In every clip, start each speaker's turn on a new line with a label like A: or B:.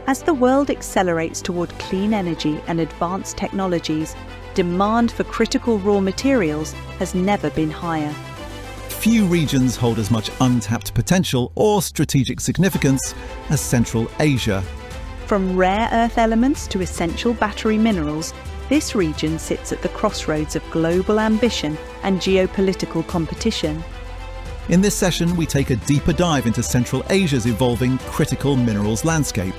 A: As the world accelerates toward clean energy and advanced technologies, demand for critical raw materials has never been higher.
B: Few regions hold as much untapped potential or strategic significance as Central Asia.
A: From rare earth elements to essential battery minerals, this region sits at the crossroads of global ambition and geopolitical competition.
B: In this session, we take a deeper dive into Central Asia's evolving critical minerals landscape,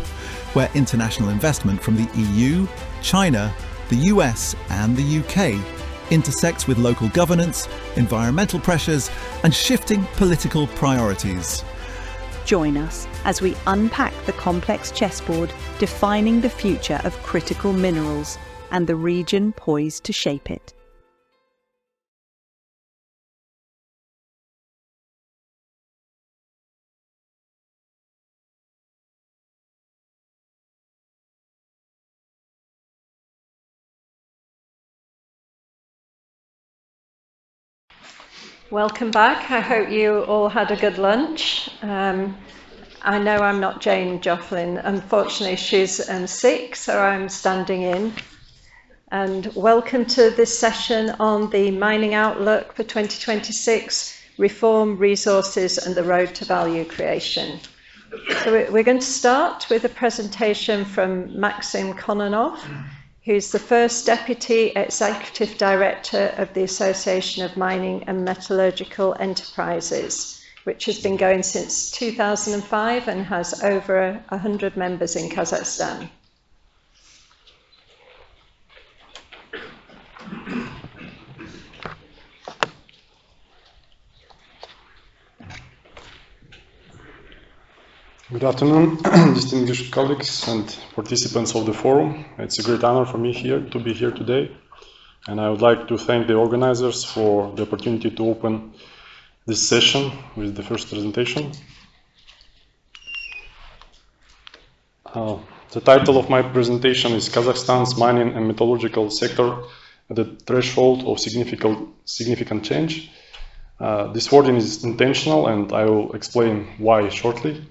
B: where international investment from the EU, China, the US and the UK intersects with local governance, environmental pressures and shifting political priorities.
A: Join us as we unpack the complex chessboard defining the future of critical minerals and the region poised to shape it.
C: Welcome back. I hope you all had a good lunch. I know I'm not Jane Jofflin. Unfortunately, she's sick, so I'm standing in. And welcome to this session on the mining outlook for 2026, reform, resources, and the road to value creation. So we're going to start with a presentation from Maxim Kononov, who's the first Deputy Executive Director of the Association of Mining and Metallurgical Enterprises, which has been going since 2005 and has over 100 members in Kazakhstan.
D: Good afternoon, distinguished colleagues and participants of the forum. It's a great honor for me to be here today, and I would like to thank the organizers for the opportunity to open this session with the first presentation. The title of my presentation is Kazakhstan's mining and metallurgical sector at the threshold of significant change. This wording is intentional, and I will explain why shortly.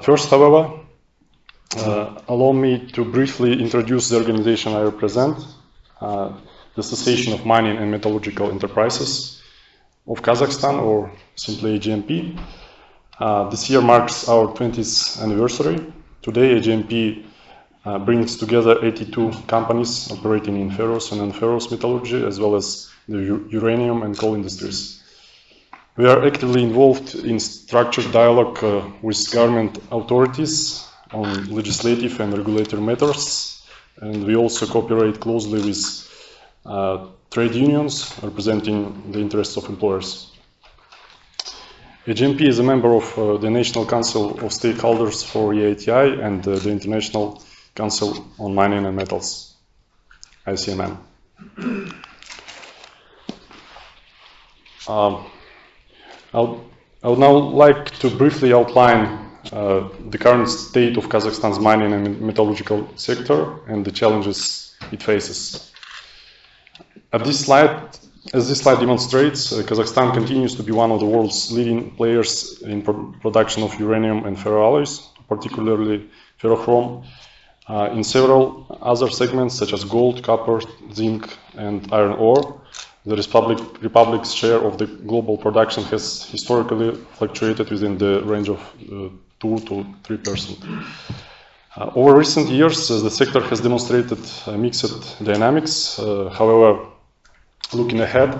D: First, however, allow me to briefly introduce the organization I represent, the Association of Mining and Metallurgical Enterprises of Kazakhstan, or simply AGMP. This year marks our 20th anniversary. Today, AGMP brings together 82 companies operating in ferrous and non-ferrous metallurgy, as well as the uranium and coal industries. We are actively involved in structured dialogue with government authorities on legislative and regulatory matters, and we also cooperate closely with trade unions representing the interests of employers. AGMP is a member of the National Council of Stakeholders for EITI and the International Council on Mining and Metals, ICMM. I would now like to briefly outline the current state of Kazakhstan's mining and metallurgical sector and the challenges it faces. As this slide demonstrates, Kazakhstan continues to be one of the world's leading players in production of uranium and ferroalloys, particularly ferrochrome, in several other segments such as gold, copper, zinc, and iron ore. The Republic's share of the global production has historically fluctuated within the range of 2 to 3%. Over recent years, the sector has demonstrated mixed dynamics. However, looking ahead,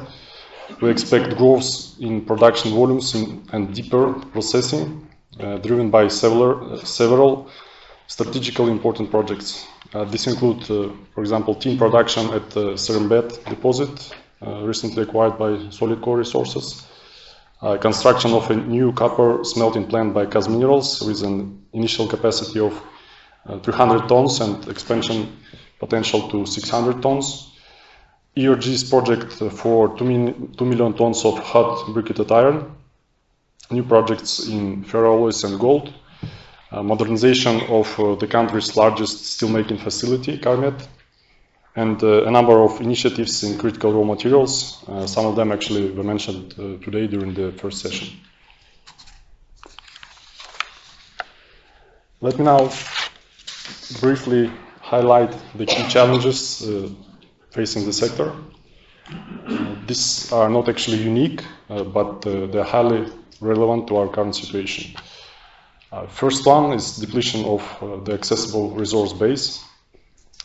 D: we expect growth in production volumes and deeper processing, driven by several strategically important projects. These include, for example, tin production at the Serembet deposit, recently acquired by Solid Core Resources, construction of a new copper smelting plant by Kazminerals with an initial capacity of 300 tons and expansion potential to 600 tons, ERG's project for 2 million tons of hot briquetted iron, new projects in ferroalloys and gold, modernization of the country's largest steelmaking facility, Karmet, and a number of initiatives in critical raw materials. Some of them actually were mentioned today during the first session. Let me now briefly highlight the key challenges facing the sector. These are not actually unique, but they're highly relevant to our current situation. First one is depletion of the accessible resource base.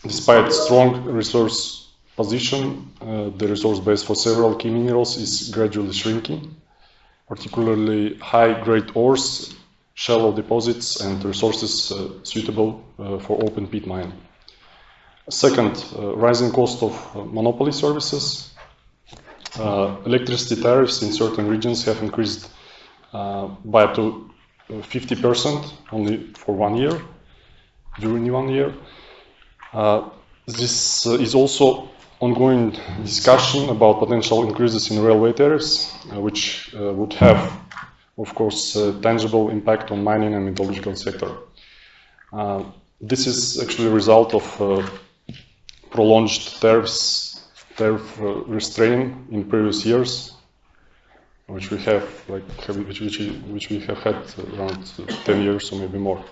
D: Despite strong resource position, the resource base for several key minerals is gradually shrinking, particularly high-grade ores, shallow deposits, and resources suitable for open pit mining. Second, rising cost of monopoly services. Electricity tariffs in certain regions have increased by up to 50% only for 1 year, during 1 year. This is also ongoing discussion about potential increases in railway tariffs, which would have, of course, a tangible impact on mining and metallurgical sector. This is actually a result of prolonged tariff restraint in previous years, which we have which we have had around 10 years or maybe more.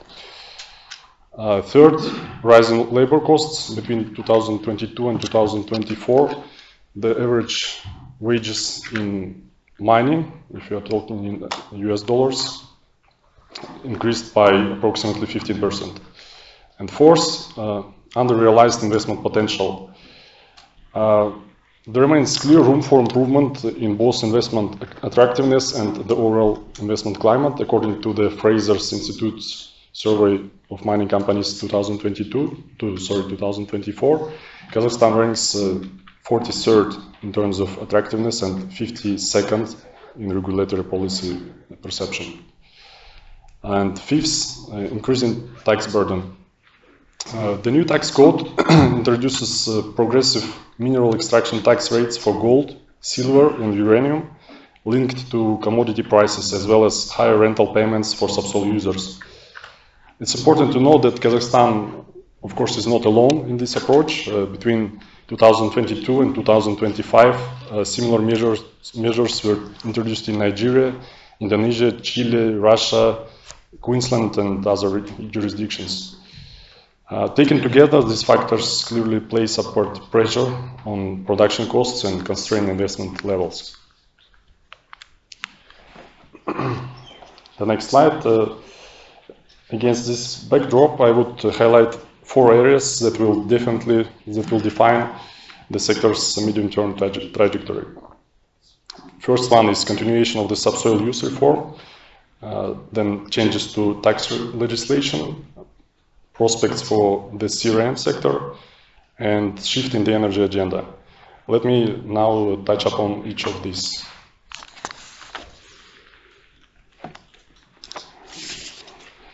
D: Third, rising labor costs between 2022 and 2024. The average wages in mining, if you are talking in US dollars, increased by approximately 15%. And fourth, under-realized investment potential. There remains clear room for improvement in both investment attractiveness and the overall investment climate, according to the Fraser's Institute's survey of mining companies 2024. Kazakhstan ranks 43rd in terms of attractiveness and 52nd in regulatory policy perception. And fifth, increasing tax burden. The new tax code introduces progressive mineral extraction tax rates for gold, silver, and uranium linked to commodity prices, as well as higher rental payments for subsoil users. It's important to note that Kazakhstan, of course, is not alone in this approach. Between 2022 and 2025, similar measures were introduced in Nigeria, Indonesia, Chile, Russia, Queensland, and other jurisdictions. Taken together, these factors clearly place upward pressure on production costs and constrain investment levels. The next slide. Against this backdrop, I would highlight 4 areas that will define the sector's medium-term trajectory. First one is continuation of the subsoil use reform, then changes to tax legislation, prospects for the CRM sector, and shift in the energy agenda. Let me now touch upon each of these.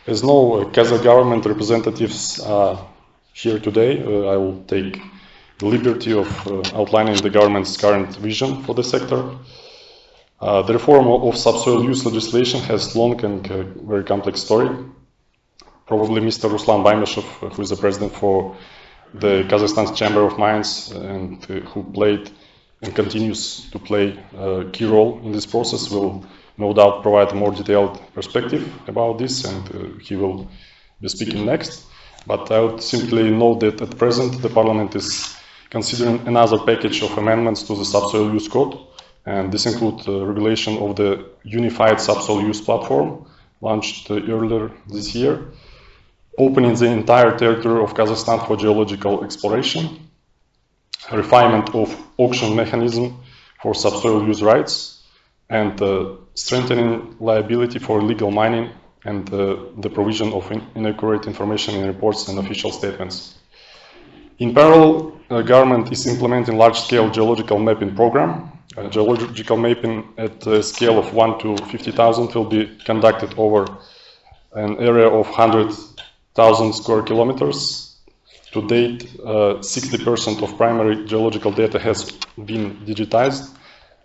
D: As no Kazakh government representatives are here today, I will take the liberty of outlining the government's current vision for the sector. The reform of subsoil use legislation has long and very complex story. Probably Mr. Ruslan Baymeshov, who is the president for the Kazakhstan's Chamber of Mines and who played and continues to play a key role in this process, will no doubt provide a more detailed perspective about this, and he will be speaking next. But I would simply note that at present the Parliament is considering another package of amendments to the subsoil use code, and this includes regulation of the unified subsoil use platform launched earlier this year, opening the entire territory of Kazakhstan for geological exploration, refinement of auction mechanism for subsoil use rights, and strengthening liability for illegal mining and the provision of inaccurate information in reports and official statements. In parallel, the government is implementing large-scale geological mapping program. Geological mapping at a scale of 1 to 50,000 will be conducted over an area of 100,000 square kilometers. To date, 60% of primary geological data has been digitized,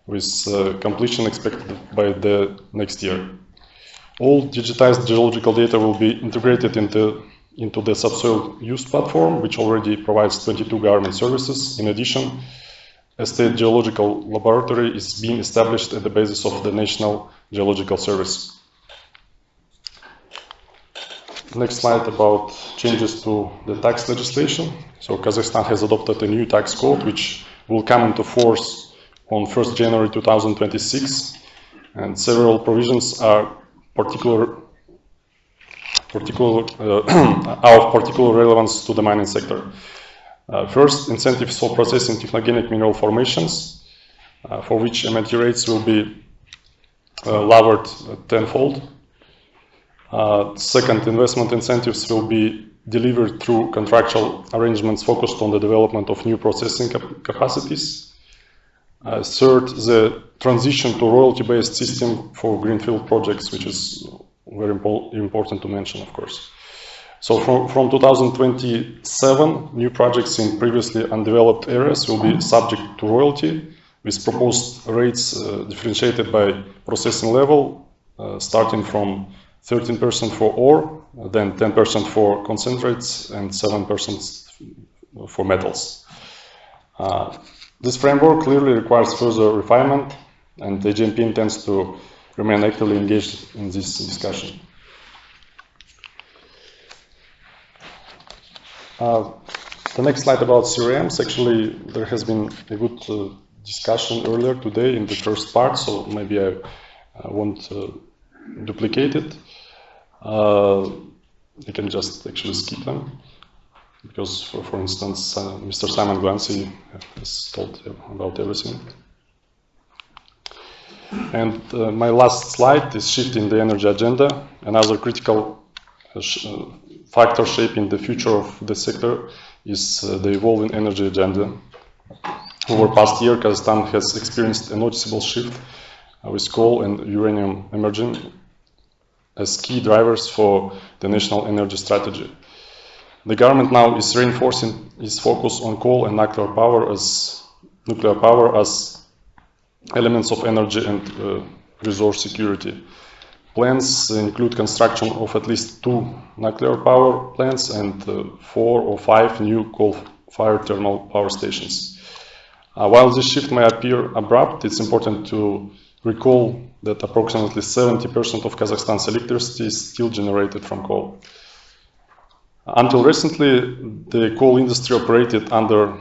D: with completion expected by the next year. All digitized geological data will be integrated into the subsoil use platform, which already provides 22 government services. In addition, a state geological laboratory is being established at the basis of the National Geological Service. Next slide about changes to the tax legislation. So Kazakhstan has adopted a new tax code which will come into force on 1st January 2026, and several provisions are are of particular relevance to the mining sector. First, incentives for processing technogenic mineral formations, for which MIT rates will be lowered tenfold. Second, investment incentives will be delivered through contractual arrangements focused on the development of new processing capacities. Third, the transition to royalty-based system for greenfield projects, which is very important to mention, of course. So from 2027, new projects in previously undeveloped areas will be subject to royalty, with proposed rates differentiated by processing level, starting from 13% for ore, then 10% for concentrates, and 7% for metals. This framework clearly requires further refinement, and the GMP intends to remain actively engaged in this discussion. The next slide about CRMs. Actually, there has been a good discussion earlier today in the first part, so maybe I won't duplicate it. You can just actually skip them, because, for instance, Mr. Simon Glancy has told about everything. And my last slide is shifting the energy agenda. Another critical factor shaping the future of the sector is the evolving energy agenda. Over past year, Kazakhstan has experienced a noticeable shift with coal and uranium emerging as key drivers for the national energy strategy. The government now is reinforcing its focus on coal and nuclear power as elements of energy and resource security. Plans include construction of at least 2 nuclear power plants and 4 or 5 new coal-fired thermal power stations. While this shift may appear abrupt, it's important to recall that approximately 70% of Kazakhstan's electricity is still generated from coal. Until recently, the coal industry operated under,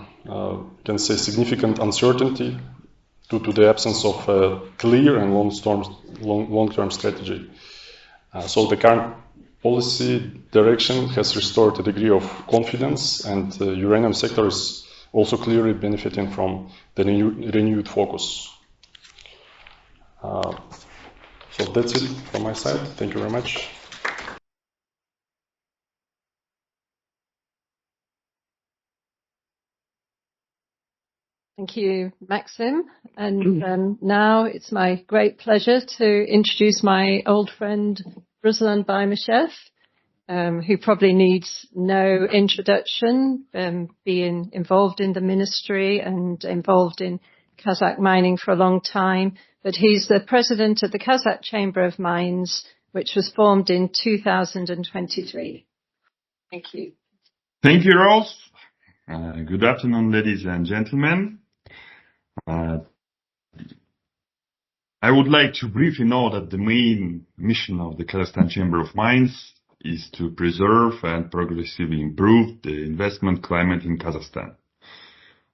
D: can say, significant uncertainty due to the absence of a clear and long-term strategy. So the current policy direction has restored a degree of confidence, and the uranium sector is also clearly benefiting from the renewed focus. So that's it from my side. Thank you very much.
C: Thank you, Maxim. And now it's my great pleasure to introduce my old friend, Ruslan Baymeshev, who probably needs no introduction, being involved in the ministry and involved in Kazakh mining for a long time. But he's the president of the Kazakh Chamber of Mines, which was formed in 2023. Thank you.
E: Thank you, Rose. Good afternoon, ladies and gentlemen. I would like to briefly know that the main mission of the Kazakhstan Chamber of Mines is to preserve and progressively improve the investment climate in Kazakhstan.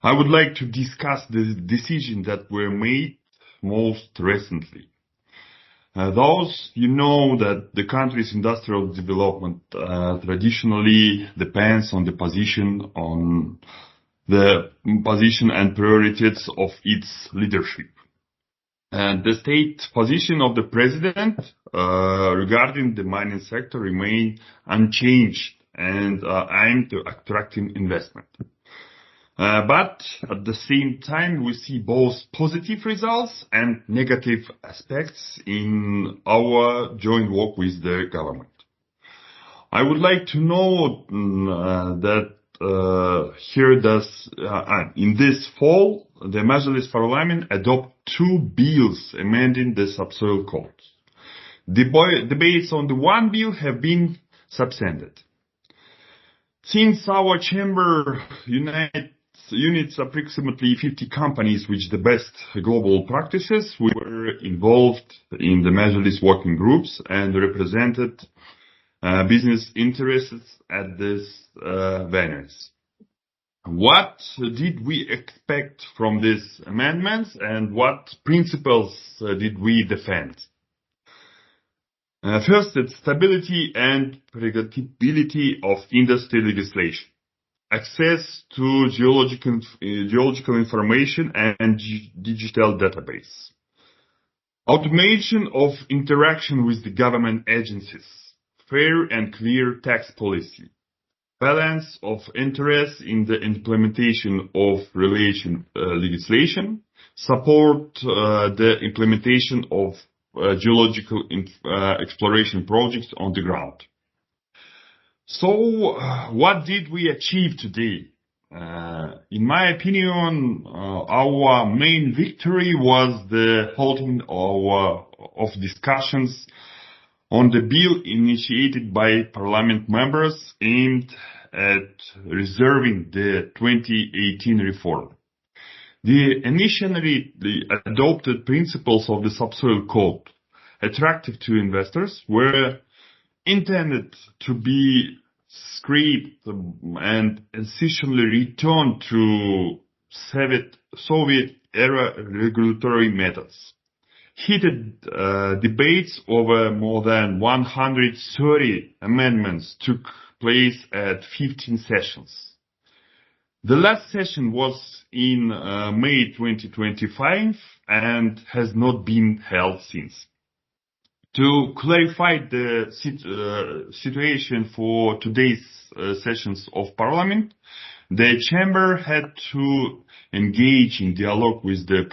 E: I would like to discuss the decisions that were made most recently. Those, you know that the country's industrial development traditionally depends on the position and priorities of its leadership. And the state position of the president regarding the mining sector remain unchanged and aimed to attracting investment. But at the same time, we see both positive results and negative aspects in our joint work with the government. I would like to know that in this fall, the Majlis Parliament adopt 2 bills amending the subsoil codes. Debates on the one bill have been suspended. Since our chamber units approximately 50 companies with the best global practices, we were involved in the Majlis working groups and represented business interests at this venues. What did we expect from these amendments and what principles did we defend? First, it's stability and predictability of industry legislation, access to geological information and digital database, automation of interaction with the government agencies, fair and clear tax policy, balance of interests in the implementation of legislation, support the implementation of geological exploration projects on the ground. So, what did we achieve today? In my opinion, our main victory was the holding of discussions on the bill initiated by parliament members aimed at reserving the 2018 reform. The initially adopted principles of the subsoil code, attractive to investors, were intended to be scrapped and essentially returned to Soviet-era regulatory methods. Heated debates over more than 130 amendments took place at 15 sessions. The last session was in May 2025 and has not been held since. To clarify the situation for today's sessions of Parliament, the Chamber had to engage in dialogue with the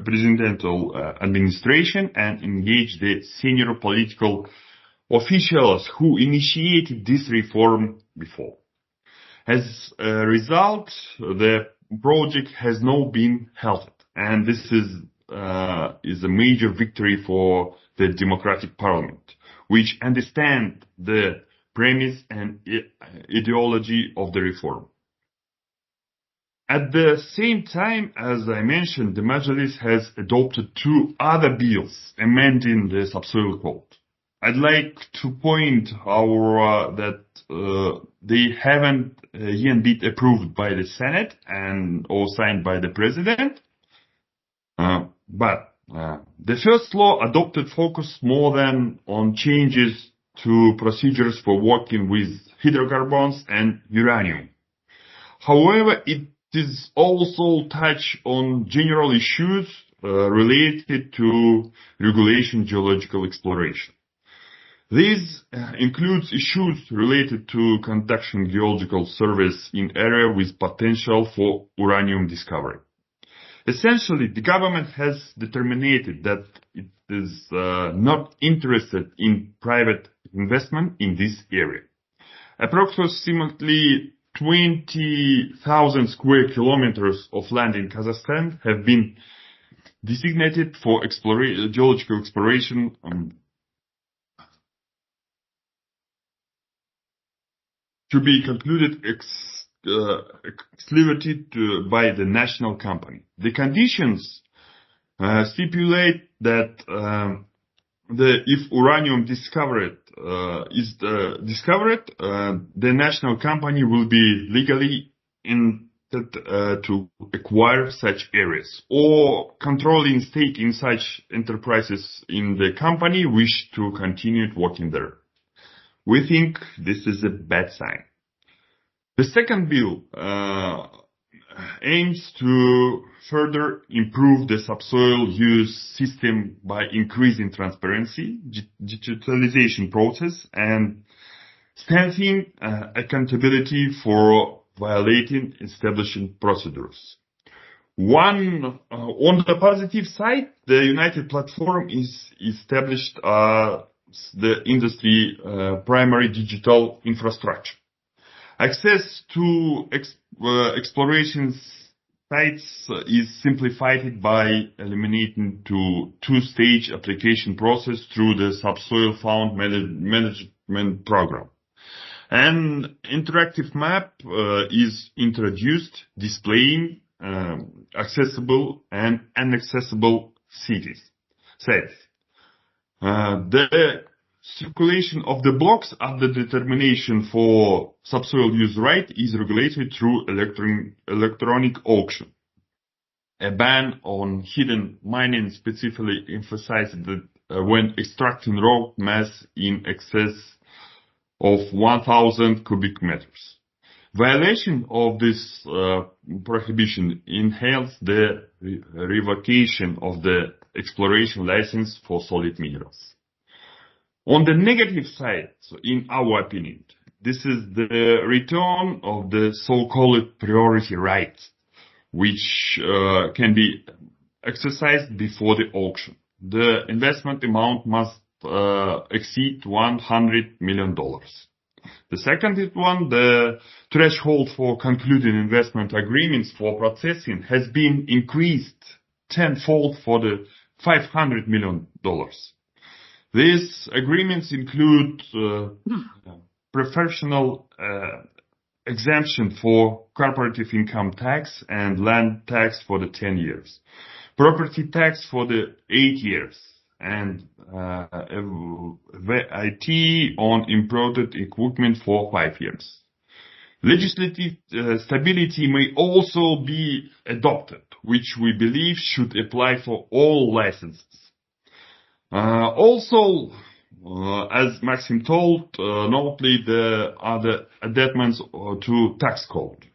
E: presidential administration and engage the senior political officials who initiated this reform before. As a result, the project has now been halted, and this is a major victory for the democratic parliament, which understand the premise and ideology of the reform. At the same time, as I mentioned, the Majlis has adopted two other bills amending the subsoil code. I'd like to point out that they haven't yet been approved by the Senate or signed by the President. But the first law adopted focused more than on changes to procedures for working with hydrocarbons and uranium. However, it is also touch on general issues related to regulation geological exploration. This includes issues related to conducting geological surveys in area with potential for uranium discovery. Essentially, the government has determined that it is not interested in private investment in this area. Approximately 20,000 square kilometers of land in Kazakhstan have been designated for geological exploration to be concluded exclusively by the national company. The conditions stipulate that if uranium is discovered, the national company will be legally entitled to acquire such areas, or controlling stake in such enterprises in the company wish to continue working there. We think this is a bad sign. The second bill aims to further improve the subsoil use system by increasing transparency, digitalization process, and strengthening accountability for violating establishing procedures. On the positive side, the United Platform is established the industry primary digital infrastructure. Access to exploration sites is simplified by eliminating two-stage application process through the subsoil fund management program. An interactive map is introduced displaying accessible and inaccessible sites. The circulation of the blocks at the determination for subsoil use right is regulated through electronic auction. A ban on hidden mining specifically emphasizes that when extracting raw mass in excess of 1,000 cubic meters. Violation of this prohibition entails the revocation of the exploration license for solid minerals. On the negative side, in our opinion, this is the return of the so-called priority rights, which can be exercised before the auction. The investment amount must exceed $100 million. The second one, the threshold for concluding investment agreements for processing has been increased tenfold for the $500 million. These agreements include professional exemption for corporative income tax and land tax for the 10 years, property tax for the 8 years, and VAT on imported equipment for 5 years. Legislative stability may also be adopted, which we believe should apply for all licenses. Also, as Maxim told, notably the other amendments to tax code.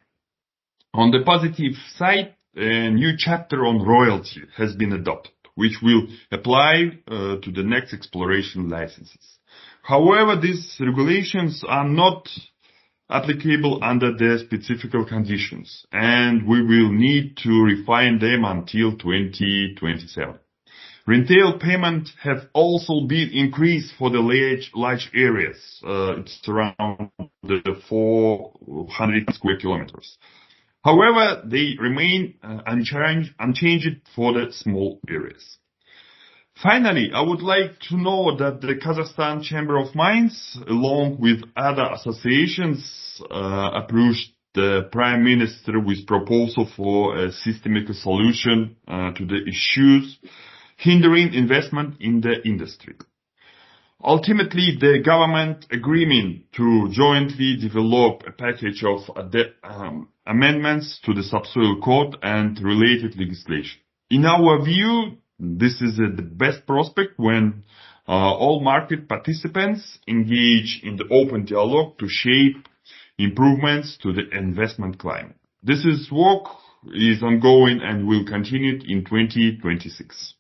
E: On the positive side, a new chapter on royalty has been adopted, which will apply to the next exploration licenses. However, these regulations are not applicable under their specific conditions, and we will need to refine them until 2027. Retail payments have also been increased for the large areas. It's around the 400 square kilometers. However, they remain unchanged for the small areas. Finally, I would like to know that the Kazakhstan Chamber of Mines, along with other associations, approached the Prime Minister with proposal for a systemic solution to the issues hindering investment in the industry. Ultimately, the government agreement to jointly develop a package of amendments to the subsoil code and related legislation. In our view, this is the best prospect when all market participants engage in the open dialogue to shape improvements to the investment climate. This work is ongoing and will continue in 2026.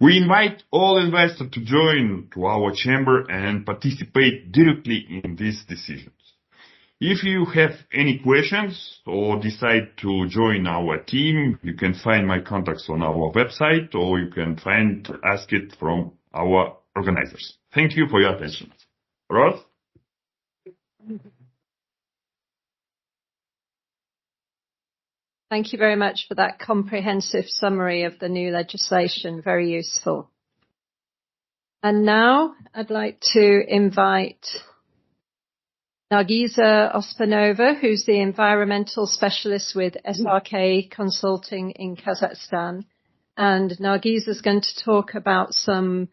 E: We invite all investors to join to our chamber and participate directly in these decisions. If you have any questions or decide to join our team, you can find my contacts on our website, or you can ask it from our organizers. Thank you for your attention. Rod?
C: Thank you very much for that comprehensive summary of the new legislation. Very useful. And now I'd like to invite Nargiza Ospanova, who's the environmental specialist with SRK Consulting in Kazakhstan. And Nargiza is going to talk about some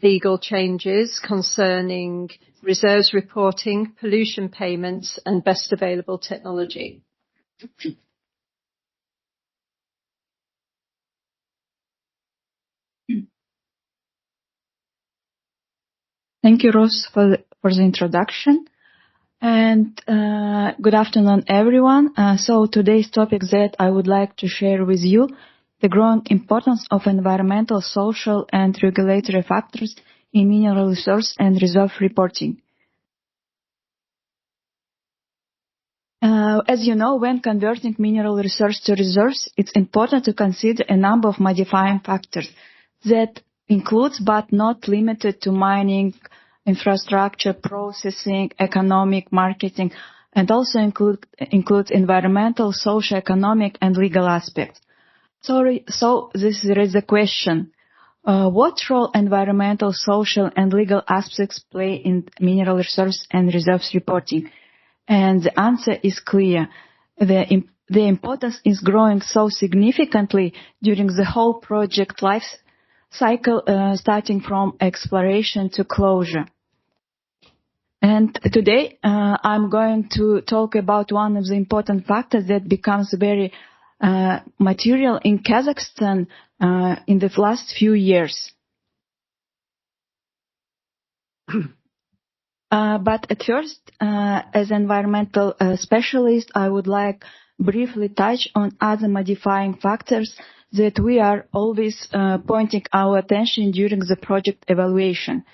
C: legal changes concerning reserves reporting, pollution payments, and best available technology.
F: Thank you, Rose, for the introduction. And good afternoon, everyone. So today's topic that I would like to share with you, the growing importance of environmental, social, and regulatory factors in mineral resource and reserve reporting. As you know, when converting mineral resource to reserves, it's important to consider a number of modifying factors that includes but not limited to mining, infrastructure, processing, economic, marketing, and also includes environmental, socio-economic, and legal aspects. So there is a question. What role environmental, social, and legal aspects play in mineral resource and reserves reporting? And the answer is clear. The importance is growing so significantly during the whole project life cycle, starting from exploration to closure. And today I'm going to talk about one of the important factors that becomes very material in Kazakhstan in the last few years. But at first, as environmental specialist, I would like briefly touch on other modifying factors that we are always pointing our attention during the project evaluation.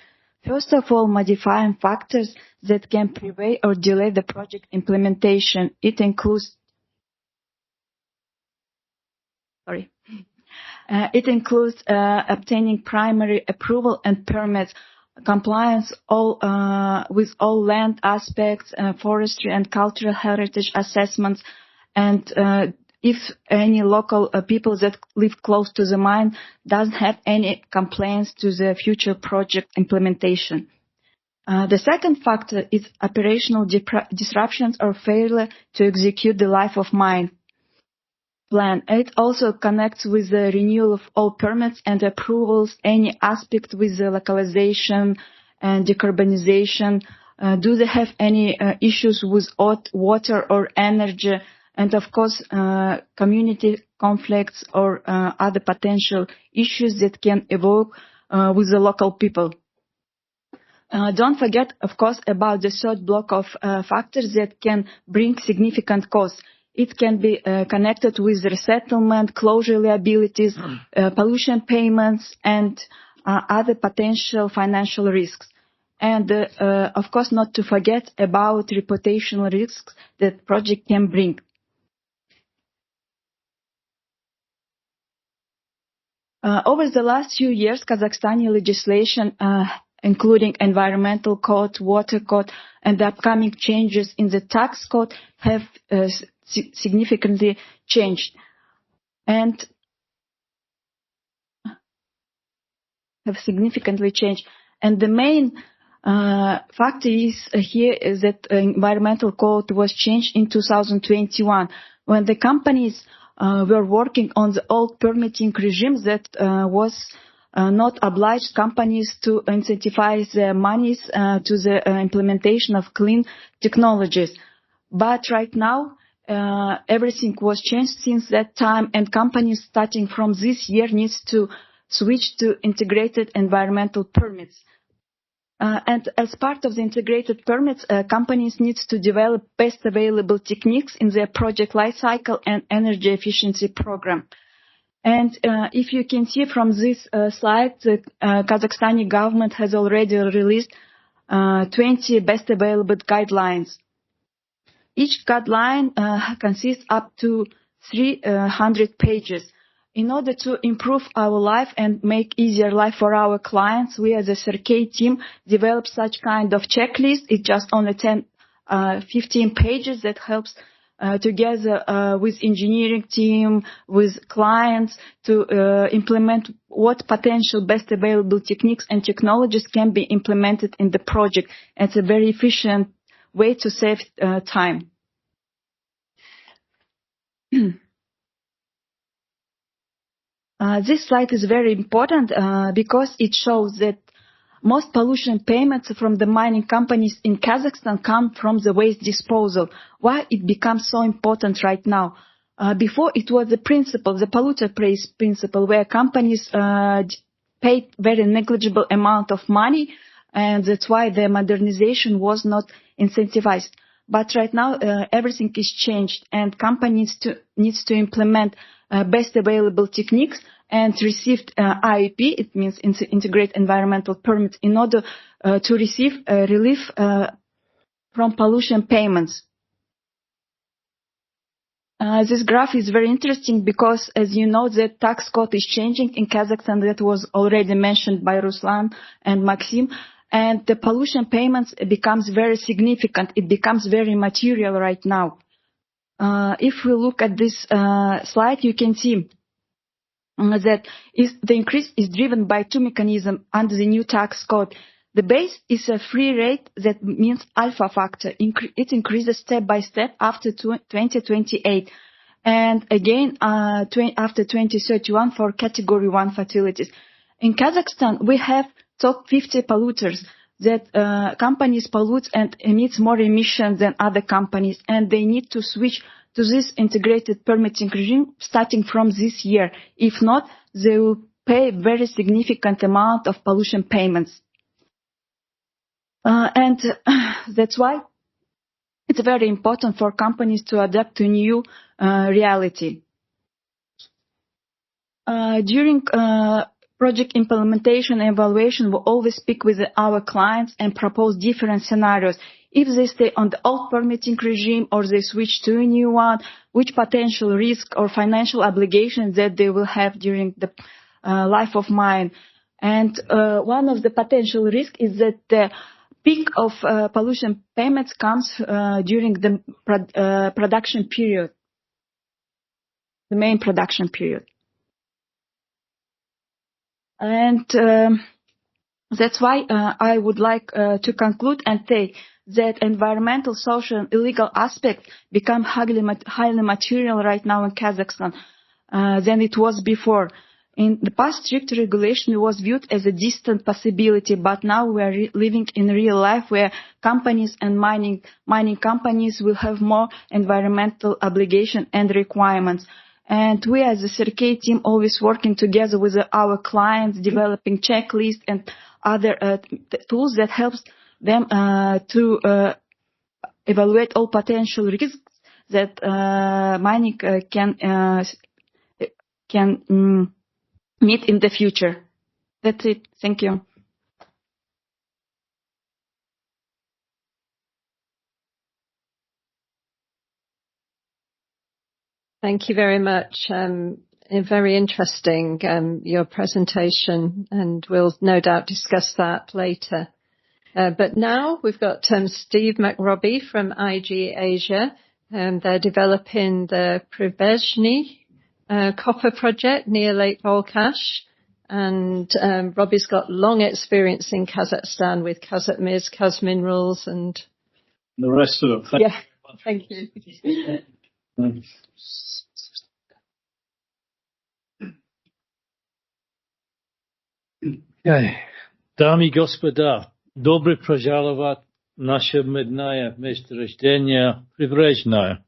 F: First of all, modifying factors that can prevent or delay the project implementation. It includes obtaining primary approval and permits, compliance with all land aspects, forestry and cultural heritage assessments, and if any local people that live close to the mine doesn't have any complaints to the future project implementation. The second factor is operational disruptions or failure to execute the life of mine plan. It also connects with the renewal of all permits and approvals, any aspect with the localization and decarbonization. Do they have any issues with water or energy? And of course, community conflicts or other potential issues that can evoke with the local people. Don't forget, of course, about the third block of factors that can bring significant costs. It can be connected with resettlement, closure liabilities, pollution payments, and other potential financial risks. And, of course, not to forget about reputational risks that project can bring. Over the last few years, Kazakhstani legislation, including environmental code, water code, and the upcoming changes in the tax code have significantly changed. And the main factor is here is that environmental code was changed in 2021 when the companies were working on the old permitting regimes that was not obliged companies to incentivize their monies to the implementation of clean technologies. But right now, everything was changed since that time, and companies starting from this year needs to switch to integrated environmental permits. And as part of the integrated permits, companies need to develop best available techniques in their project lifecycle and energy efficiency program. And if you can see from this slide, the Kazakhstani government has already released 20 best available guidelines. Each guideline consists up to 300 pages. In order to improve our life and make easier life for our clients, we as a CERCAI team developed such kind of checklist. It's just only 15 pages that helps together with engineering team, with clients to implement what potential best available techniques and technologies can be implemented in the project. It's a very efficient way to save time. This slide is very important because it shows that most pollution payments from the mining companies in Kazakhstan come from the waste disposal. Why it becomes so important right now? Before it was the principle, the polluter pays principle, where companies paid very negligible amount of money, and that's why the modernization was not incentivized. But right now, everything is changed, and companies needs to implement best available techniques and received IEP, it means integrated environmental permit, in order to receive relief from pollution payments. This graph is very interesting because, as you know, the tax code is changing in Kazakhstan. That was already mentioned by Ruslan and Maxim. And the pollution payments becomes very significant. It becomes very material right now. If we look at this slide, you can see that the increase is driven by two mechanisms under the new tax code. The base is a free rate, that means alpha factor. It increases step by step after 2028. And again, after 2031 for category 1 facilities. In Kazakhstan, we have top 50 polluters. that companies pollute and emit more emissions than other companies, and they need to switch to this integrated permitting regime starting from this year. If not, they will pay a very significant amount of pollution payments. And that's why it's very important for companies to adapt to new reality. During project implementation and evaluation, we always speak with our clients and propose different scenarios. If they stay on the old permitting regime or they switch to a new one, which potential risk or financial obligations that they will have during the life of mine. And one of the potential risks is that the peak of pollution payments comes during the production period, the main production period. And that's why I would like to conclude and say that environmental, social, and illegal aspects become highly material right now in Kazakhstan than it was before. In the past, strict regulation was viewed as a distant possibility, but now we are living in real life where companies and mining companies will have more environmental obligation and requirements. And we as a CRK team always working together with our clients, developing checklists and other tools that helps them to evaluate all potential risks that mining can meet in the future. That's it. Thank you.
C: Thank you very much. Very interesting, your presentation, and we'll no doubt discuss that later. But now we've got Steve McRobbie from IG Asia. They're developing the Pribezhny copper project near Lake Volkash. And Robbie's got long experience in Kazakhstan with Kazakmiz, Kazminerals, and
G: the rest of it.
C: Thank you.
G: Дамы и господа, добро пожаловать в наше медное место рождения Прибрежное.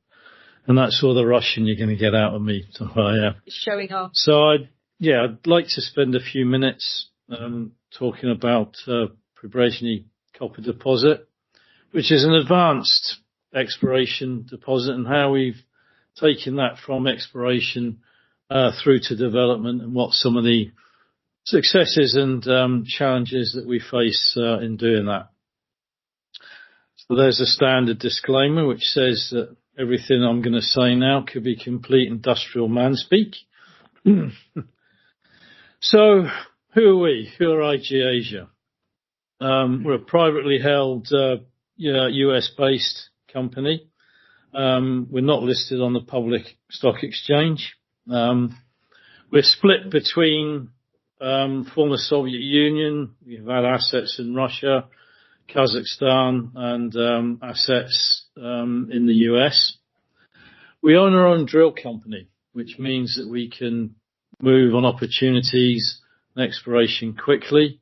G: And that's all the Russian you're going to get out of me.
C: Showing off.
G: So I'd like to spend a few minutes talking about Pribezhny copper deposit, which is an advanced exploration deposit, and how we've taken that from exploration through to development, and what some of the successes and challenges that we face in doing that. So there's a standard disclaimer which says that everything I'm going to say now could be complete industrial man speak. So who are we? Who are IG Asia? We're a privately held US-based company. We're not listed on the public stock exchange. We're split between former Soviet Union. We've had assets in Russia, Kazakhstan, and assets in the US. We own our own drill company, which means that we can move on opportunities and exploration quickly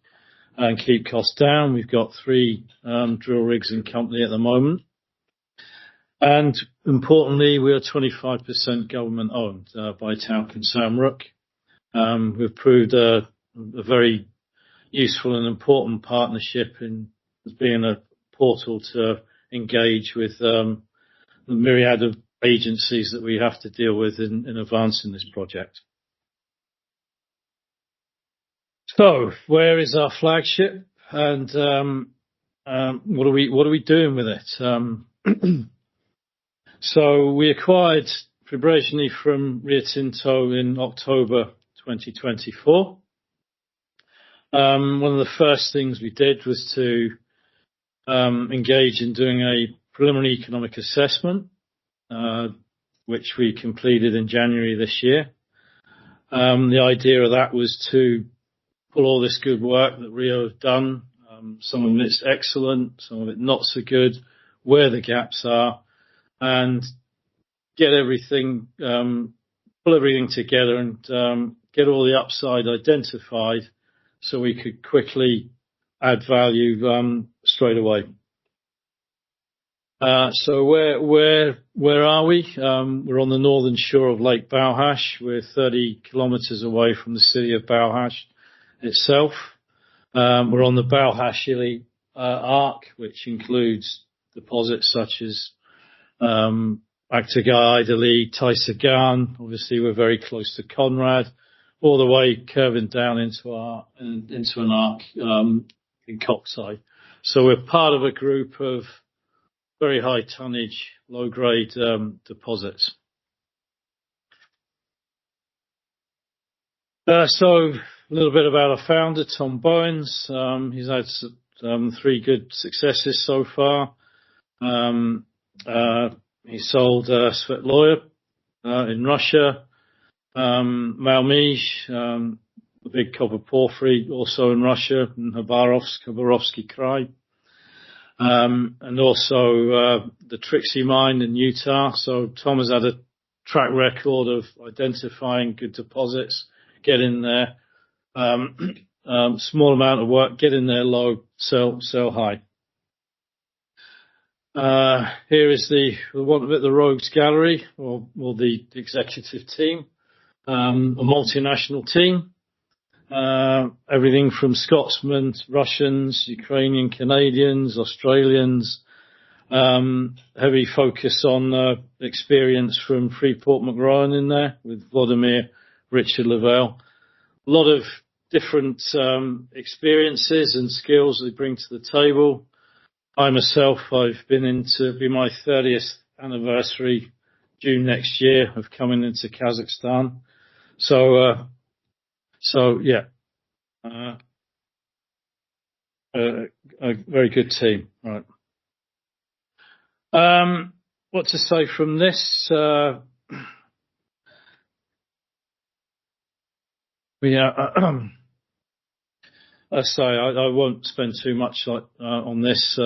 G: and keep costs down. We've got 3 drill rigs in company at the moment. And importantly, we are 25% government owned by Tauken Samruk. We've proved a very useful and important partnership in being a portal to engage with the myriad of agencies that we have to deal with in advancing this project. So, where is our flagship, and what are we doing with it? So we acquired Pribezhny from Rio Tinto in October 2024. One of the first things we did was to engage in doing a preliminary economic assessment, which we completed in January this year. The idea of that was to pull all this good work that Rio have done, some of it's excellent, some of it not so good, where the gaps are, and get everything, pull everything together and get all the upside identified, so we could quickly add value straight away. So where are we? We're on the northern shore of Lake Balhash. We're 30 kilometers away from the city of Balhash itself. We're on the Balhash-Ili arc, which includes deposits such as Aktagai, Idali, Taisagan. Obviously, we're very close to Conrad, all the way curving down into an arc in Koksai. So we're part of a group of very high tonnage, low grade deposits. So a little bit about our founder, Tom Bowens. He's had 3 good successes so far. He sold Svetloya in Russia, Malmij, the big copper porphyry, also in Russia, in Khabarovsky Krai. And also the Trixie mine in Utah. So Tom has had a track record of identifying good deposits, get in there, small amount of work, get in there low, sell high. Here is the Rogues Gallery, or the executive team, a multinational team. Everything from Scotsmen, Russians, Ukrainian, Canadians, Australians, heavy focus on experience from Freeport McRowan in there with Vladimir, Richard Lavelle. A lot of different experiences and skills they bring to the table. I myself, I've been into be my 30th anniversary June next year of coming into Kazakhstan. So yeah, a very good team. Right. What to say from this? I say I won't spend too much on this.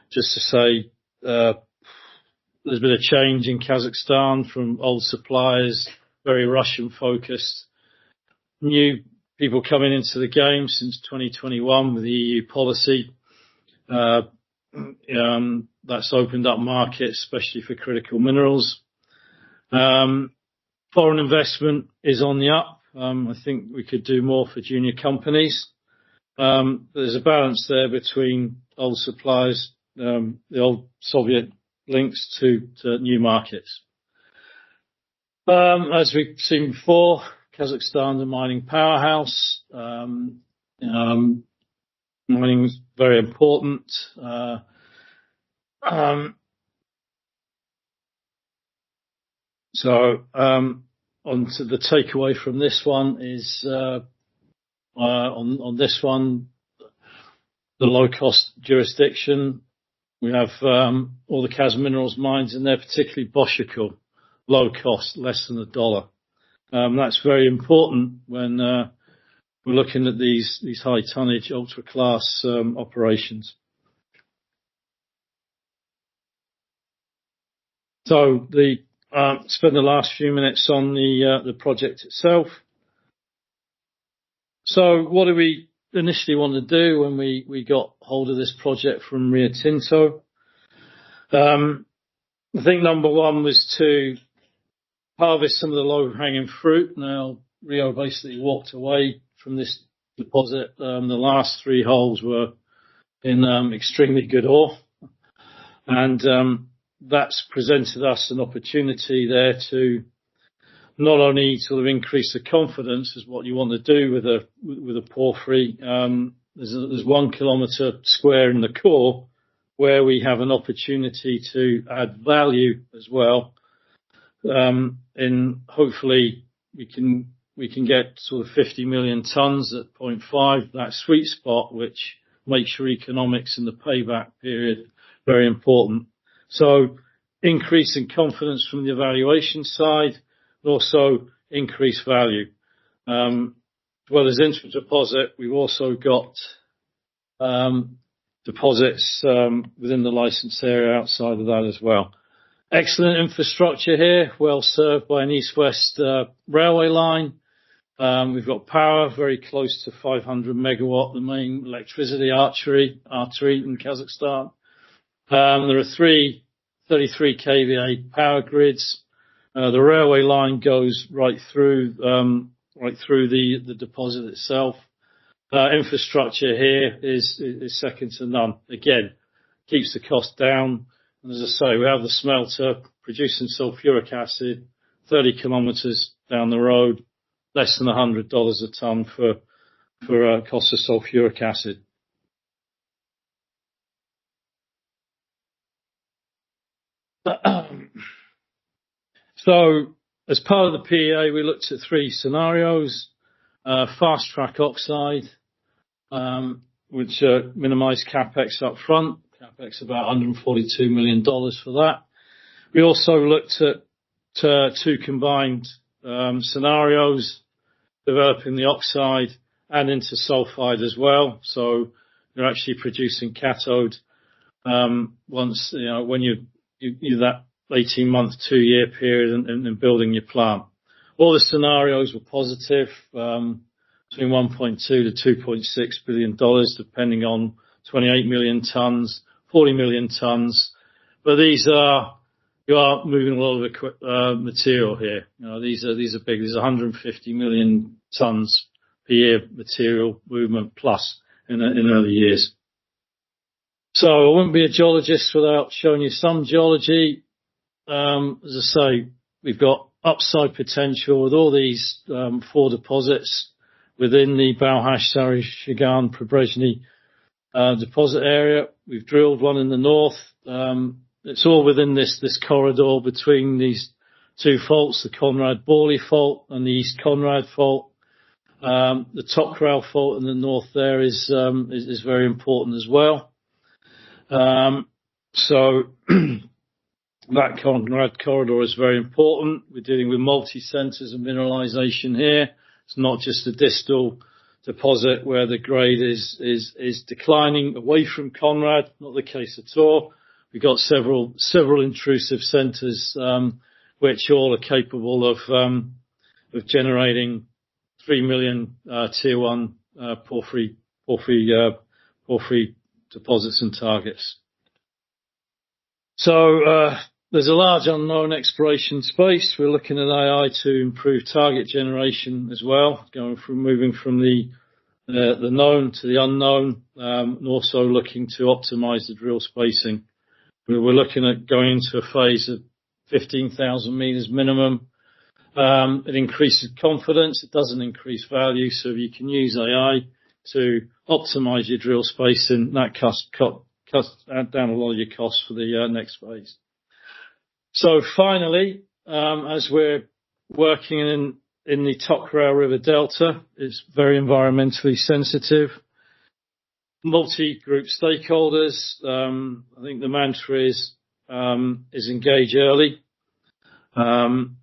G: Just to say, there's been a change in Kazakhstan from old suppliers, very Russian focused. New people coming into the game since 2021 with the EU policy. That's opened up markets, especially for critical minerals. Foreign investment is on the up. I think we could do more for junior companies. There's a balance there between old suppliers, the old Soviet links to new markets. As we've seen before, Kazakhstan, the mining powerhouse. Mining is very important. On to the takeaway from this one is on this one, the low cost jurisdiction. We have all the Kaz Minerals mines in there, particularly Boshakul, low cost, less than $1. That's very important when we're looking at these high tonnage, ultra class operations. So spend the last few minutes on the project itself. So what do we initially want to do when we got hold of this project from Rio Tinto? I think number one was to harvest some of the low-hanging fruit. Now, Rio basically walked away from this deposit. The last 3 holes were in extremely good ore. And that's presented us an opportunity there to not only sort of increase the confidence as what you want to do with a porphyry. There's 1 kilometre square in the core where we have an opportunity to add value as well. And hopefully we can get sort of 50 million tons at 0.5, that sweet spot, which makes your economics in the payback period very important. So increase in confidence from the evaluation side, and also increase value. As well as intra-deposit, we've also got deposits within the licence area outside of that as well. Excellent infrastructure here, well served by an east-west railway line. We've got power very close to 500 megawatt, the main electricity artery in Kazakhstan. There are 33 kVA power grids. The railway line goes right through the deposit itself. Infrastructure here is second to none. Again, keeps the cost down. And as I say, we have the smelter producing sulfuric acid 30 kilometers down the road, less than $100 a ton for cost of sulfuric acid. So, as part of the PEA, we looked at 3 scenarios. Fast track oxide, which minimised capex up front. Capex about $142 million for that. We also looked at 2 combined scenarios, developing the oxide and into sulfide as well. So you're actually producing cathode once, when you're that 18-month, 2-year period and building your plant. All the scenarios were positive, between $1.2 to $2.6 billion, depending on 28 million tons, 40 million tons. But you are moving a lot of material here. These are big. These are 150 million tons per year material movement plus in early years. So I wouldn't be a geologist without showing you some geology. As I say, we've got upside potential with all these 4 deposits within the Balhash, Sarishigan, Prebrezhny deposit area. We've drilled one in the north. It's all within this corridor between these 2 faults, the Conrad-Borley fault and the East Conrad fault. The Tokral fault in the north there is very important as well. So that Conrad corridor is very important. We're dealing with multi-centers of mineralization here. It's not just a distal deposit where the grade is declining away from Conrad. Not the case at all. We've got several intrusive centers, which all are capable of generating 3 million tier 1 porphyry deposits and targets. So there's a large unknown exploration space. We're looking at AI to improve target generation as well, moving from the known to the unknown, and also looking to optimize the drill spacing. We're looking at going into a phase of 15,000 meters minimum. It increases confidence. It doesn't increase value. So if you can use AI to optimize your drill spacing, that cuts down a lot of your costs for the next phase. So finally, as we're working in the Tokral River Delta, it's very environmentally sensitive. Multi-group stakeholders. I think the mantra is engage early, and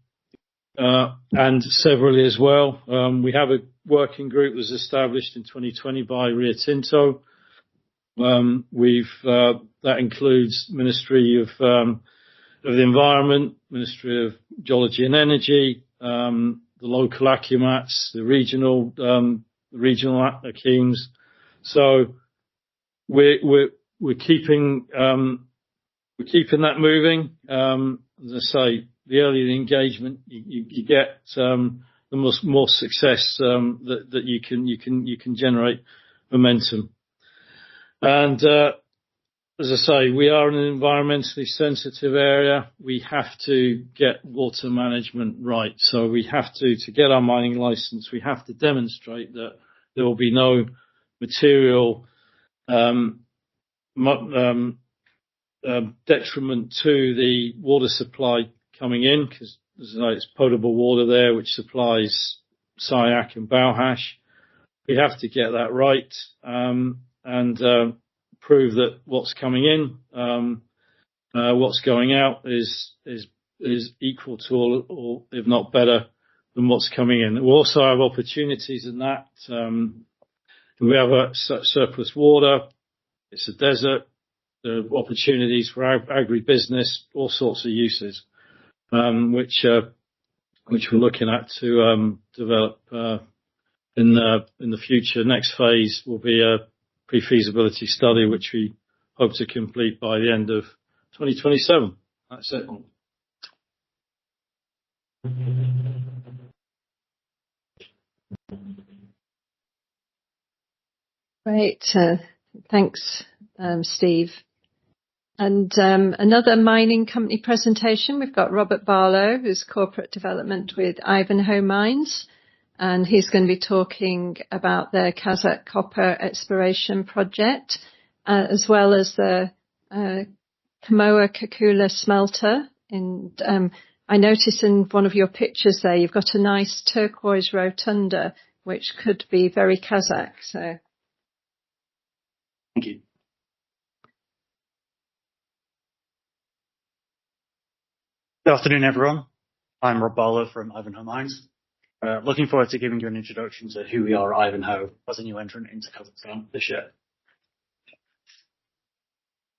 G: severally as well. We have a working group that was established in 2020 by Rio Tinto. That includes Ministry of the Environment, Ministry of Geology and Energy, the local ACUMATs, the regional ACHEMS. So we're keeping that moving. As I say, the earlier the engagement, you get the more success that you can generate momentum. And as I say, we are in an environmentally sensitive area. We have to get water management right. So we have to get our mining license, we have to demonstrate that there will be no material detriment to the water supply coming in, because as I know, it's potable water there which supplies Sayak and Balhash. We have to get that right and prove that what's coming in, what's going out is equal to or if not better than what's coming in. We'll also have opportunities in that. We have a surplus water. It's a desert. There are opportunities for agribusiness, all sorts of uses, which which we're looking at to develop in the future. Next phase will be a pre-feasibility study, which we hope to complete by the end of 2027. That's it.
C: Great. Thanks, Steve. And another mining company presentation, we've got Robert Barlow, who's corporate development with Ivanhoe Mines, and he's going to be talking about their Kazakh copper exploration project, as well as the Kamoa-Kakula smelter. And I noticed in one of your pictures there, you've got a nice turquoise rotunda, which could be very Kazakh. So,
H: thank you. Good afternoon, everyone. I'm Rob Barlow from Ivanhoe Mines. Looking forward to giving you an introduction to who we are at Ivanhoe as a new entrant into Kazakhstan this year.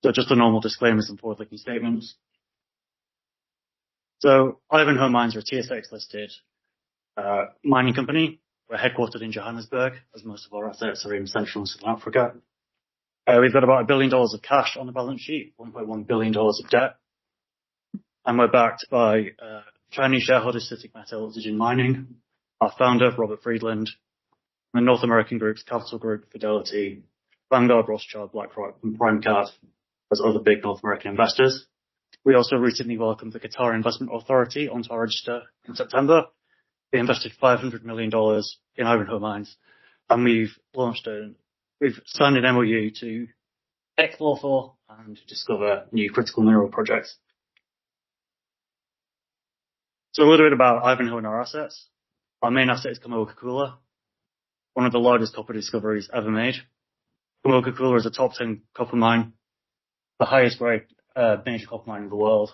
H: So just the normal disclaimers and forward-looking statements. So Ivanhoe Mines are a TSX listed mining company. We're headquartered in Johannesburg, as most of our assets are in Central and Southern Africa. We've got about $1 billion of cash on the balance sheet, $1.1 billion of debt. And we're backed by Chinese shareholders, CITIC Metals Mining, our founder, Robert Friedland, and the North American groups, Capital Group, Fidelity, Vanguard, Rothschild, BlackRock, and PrimeCat, as other big North American investors. We also recently welcomed the Qatar Investment Authority onto our register in September. They invested $500 million in Ivanhoe Mines, and we've signed an MOU to explore for and discover new critical mineral projects. So a little bit about Ivanhoe and our assets. Our main asset is Kamoa-Kakula, one of the largest copper discoveries ever made. Kamoa-Kakula is a top 10 copper mine, the highest grade major copper mine in the world,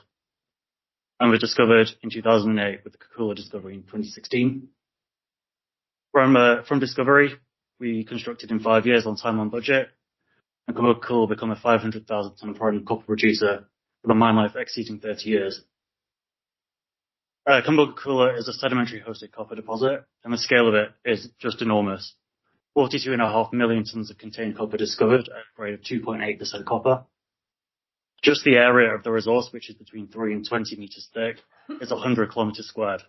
H: and was discovered in 2008 with the Kakula discovery in 2016. From discovery, we constructed in 5 years on time on budget, and Kamoa-Kakula will become a 500,000 ton per annum copper producer with a mine life exceeding 30 years. Kamoa-Kakula is a sedimentary hosted copper deposit, and the scale of it is just enormous. 42.5 million tons of contained copper discovered at a grade of 2.8% copper. Just the area of the resource, which is between 3 and 20 meters thick, is 100 kilometers squared.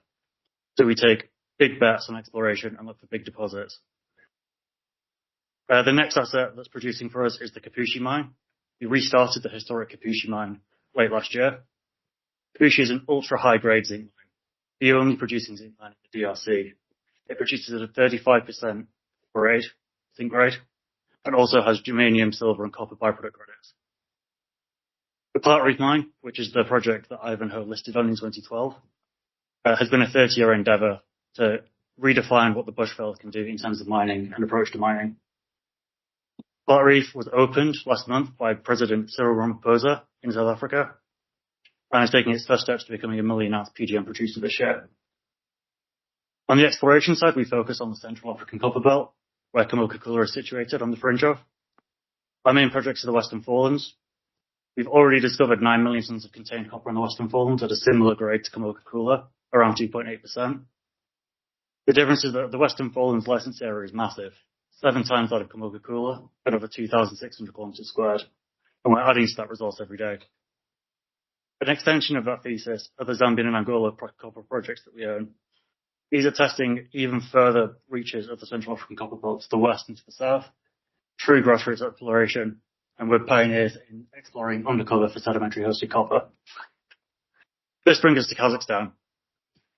H: So we take big bets on exploration and look for big deposits. The next asset that's producing for us is the Kipushi mine. We restarted the historic Kipushi mine late last year. Kipushi is an ultra high grade zinc mine, the only producing zinc mine in the DRC. It produces at a 35% grade, zinc grade, and also has germanium, silver, and copper byproduct credits. The Platreef mine, which is the project that Ivanhoe listed on in 2012, has been a 30-year endeavour to redefine what the bushveld can do in terms of mining and approach to mining. Platreef was opened last month by President Cyril Ramaphosa in South Africa, and is taking its first steps to becoming a million-ounce PGM producer this year. On the exploration side, we focus on the Central African Copper Belt, where Kamoa-Kakula is situated on the fringe of. Our main projects are the Western Forelands. We've already discovered 9 million tons of contained copper in the Western Forelands at a similar grade to Kamoa-Kakula, around 2.8%. The difference is that the Western Forelands license area is massive, 7 times that of Kamoa-Kakula, at over 2,600 kilometers squared, and we're adding to that resource every day. An extension of that thesis are the Zambian and Angola copper projects that we own. These are testing even further reaches of the Central African Copper Belt to the west and to the south, true grassroots exploration, and we're pioneers in exploring undercover for sedimentary hosted copper. This brings us to Kazakhstan.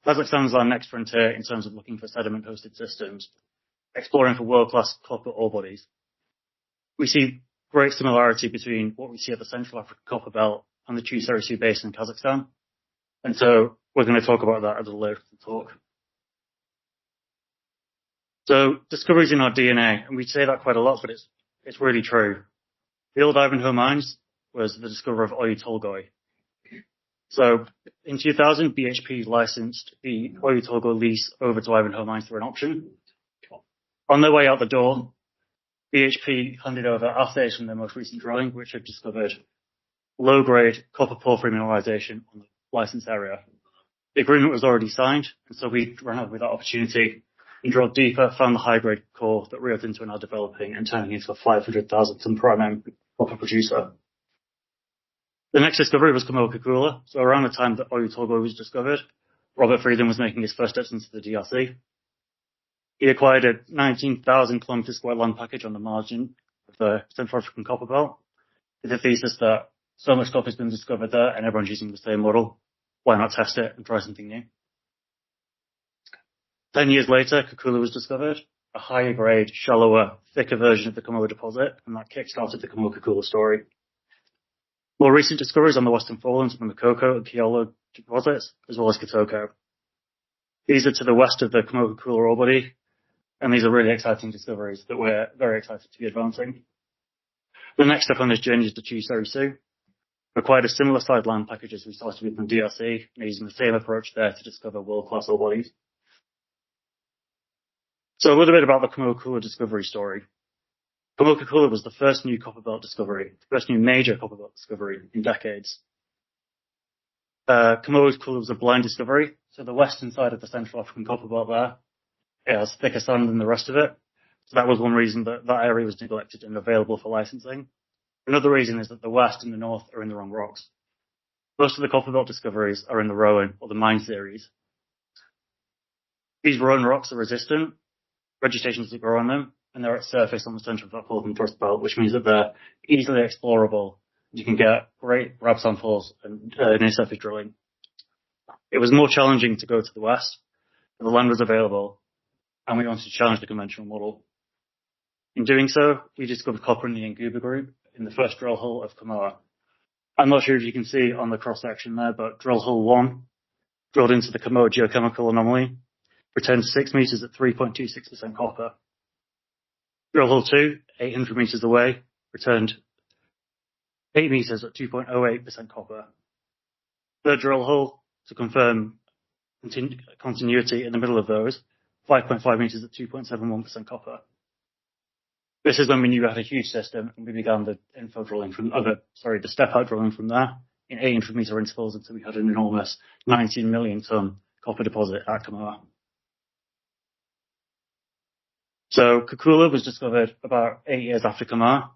H: Kazakhstan is our next frontier in terms of looking for sediment hosted systems, exploring for world-class copper ore bodies. We see great similarity between what we see at the Central African Copper Belt and the Chusarisu Basin in Kazakhstan. And so we're going to talk about that at a later talk. So discoveries in our DNA, and we say that quite a lot, but it's really true. The old Ivanhoe Mines was the discoverer of Oyu Tolgoi. So in 2000, BHP licensed the Oyu Tolgoi lease over to Ivanhoe Mines through an option. On their way out the door, BHP handed over assays from their most recent drilling, which had discovered low-grade copper porphyry mineralization on the licensed area. The agreement was already signed, and so we ran out with that opportunity and drilled deeper, found the high-grade core that Rio Tinto are now developing and turning into a 500,000 ton per annum copper producer. The next discovery was Kamoa-Kakula. So around the time that Oyu Tolgoi was discovered, Robert Friedland was making his first steps into the DRC. He acquired a 19,000 kilometre square land package on the margin of the Central African Copper Belt, with the thesis that so much copper has been discovered there and everyone's using the same model. Why not test it and try something new? 10 years later, Kakula was discovered, a higher grade, shallower, thicker version of the Kamoa deposit, and that kick-started the Kamoa-Kakula story. More recent discoveries on the Western Forelands from the Makoko and Kiolo deposits, as well as Kitoko. These are to the west of the Kamoa-Kakula ore body, and these are really exciting discoveries that we're very excited to be advancing. The next step on this journey is the Chi-Seri-Su. We acquired a similar sized land package as we started with in the DRC, using the same approach there to discover world-class ore bodies. So a little bit about the Kamoa-Kakula discovery story. Kamoa-Kakula was the first new copper belt discovery, the first new major copper belt discovery in decades. Kamoa-Kakula was a blind discovery, so the western side of the Central African copper belt there, it has thicker sand than the rest of it. So that was one reason that that area was neglected and available for licensing. Another reason is that the west and the north are in the wrong rocks. Most of the copper belt discoveries are in the Rowan or the Mine series. These Rowan rocks are resistant, vegetations that grow on them, and they're at surface on the centre of that Falcon Thrust Belt, which means that they're easily explorable. You can get great grab samples and near-surface drilling. It was more challenging to go to the west, but the land was available, and we wanted to challenge the conventional model. In doing so, we discovered copper in the Nguba group in the first drill hole of Kamoa. I'm not sure if you can see on the cross-section there, but drill hole 1, drilled into the Kamoa geochemical anomaly, returned 6 meters at 3.26% copper. Drill hole 2, 800 meters away, returned 8 meters at 2.08% copper. Third drill hole, to confirm continuity in the middle of those, 5.5 meters at 2.71% copper. This is when we knew we had a huge system, and we began the infill drilling the step-out drilling from there in 800 meter intervals until we had an enormous 19 million ton copper deposit at Kamoa. So Kakula was discovered about 8 years after Kamoa.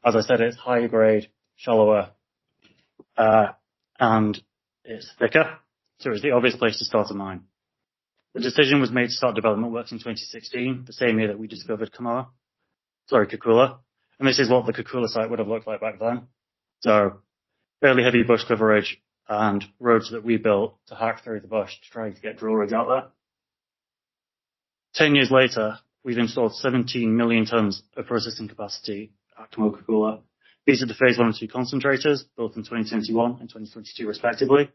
H: As I said, it's higher grade, shallower, and it's thicker, so it's the obvious place to start a mine. The decision was made to start development works in 2016, the same year that we discovered Kakula. And this is what the Kakula site would have looked like back then. So fairly heavy bush coverage and roads that we built to hack through the bush to try to get drill rigs out there. 10 years later, we've installed 17 million tons of processing capacity at Kamoa-Kakula. These are the phase 1 and 2 concentrators, built in 2021 and 2022 respectively.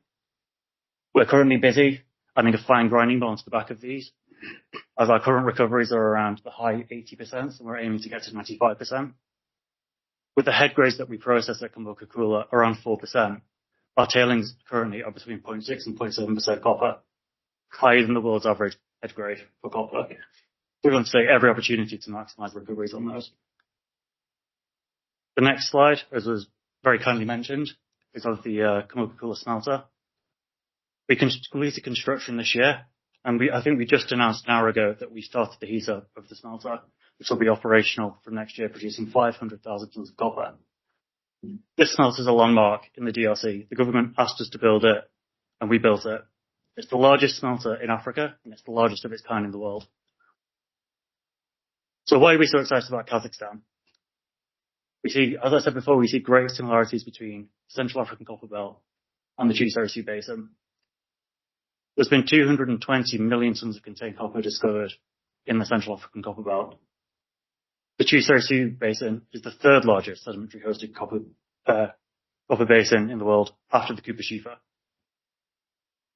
H: We're currently busy adding a fine grinding mill onto the back of these, as our current recoveries are around the high 80%, and we're aiming to get to 95%. With the head grades that we process at Kamoa-Kakula around 4%, our tailings currently are between 0.6 and 0.7% copper, higher than the world's average head grade for copper. We're going to take every opportunity to maximise recoveries on those. The next slide, as was very kindly mentioned, is of the Kamoa-Kakula smelter. We completed construction this year, and I think we just announced an hour ago that we started the heater of the smelter, which will be operational from next year, producing 500,000 tons of copper. This smelter is a landmark in the DRC. The government asked us to build it, and we built it. It's the largest smelter in Africa, and it's the largest of its kind in the world. So why are we so excited about Kazakhstan? We see, as I said before, we see great similarities between the Central African Copper Belt and the Chi-Seri-Su Basin. There's been 220 million tons of contained copper discovered in the Central African Copper Belt. The Chi-Seri-Su Basin is the third largest sedimentary hosted copper basin in the world after the Kupashifa.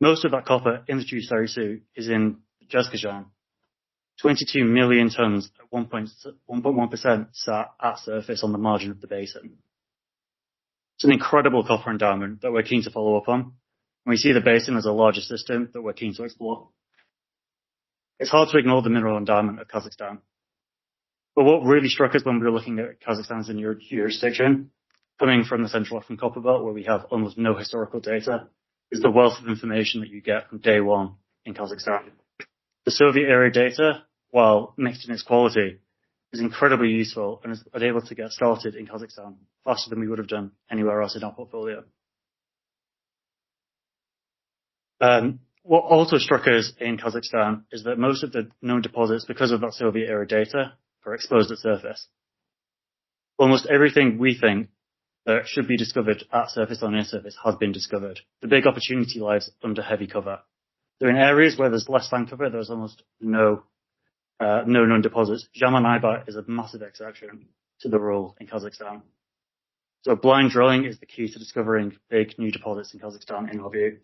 H: Most of that copper in the Chi-Seri-Su is in Jezkazgan. 22 million tons at 1.1% sat at surface on the margin of the basin. It's an incredible copper endowment that we're keen to follow up on. We see the basin as a larger system that we're keen to explore. It's hard to ignore the mineral endowment of Kazakhstan. But what really struck us when we were looking at Kazakhstan's jurisdiction, coming from the Central African Copper Belt, where we have almost no historical data, is the wealth of information that you get from day one in Kazakhstan. The Soviet-era data, while mixed in its quality, is incredibly useful and is able to get started in Kazakhstan faster than we would have done anywhere else in our portfolio. What also struck us in Kazakhstan is that most of the known deposits, because of that Soviet-era data, are exposed at surface. Almost everything we think that should be discovered at surface or near surface has been discovered. The big opportunity lies under heavy cover. So in areas where there's less land cover, there's almost no known deposits. Zhamanaiba is a massive exception to the rule in Kazakhstan. So blind drilling is the key to discovering big new deposits in Kazakhstan, in our view.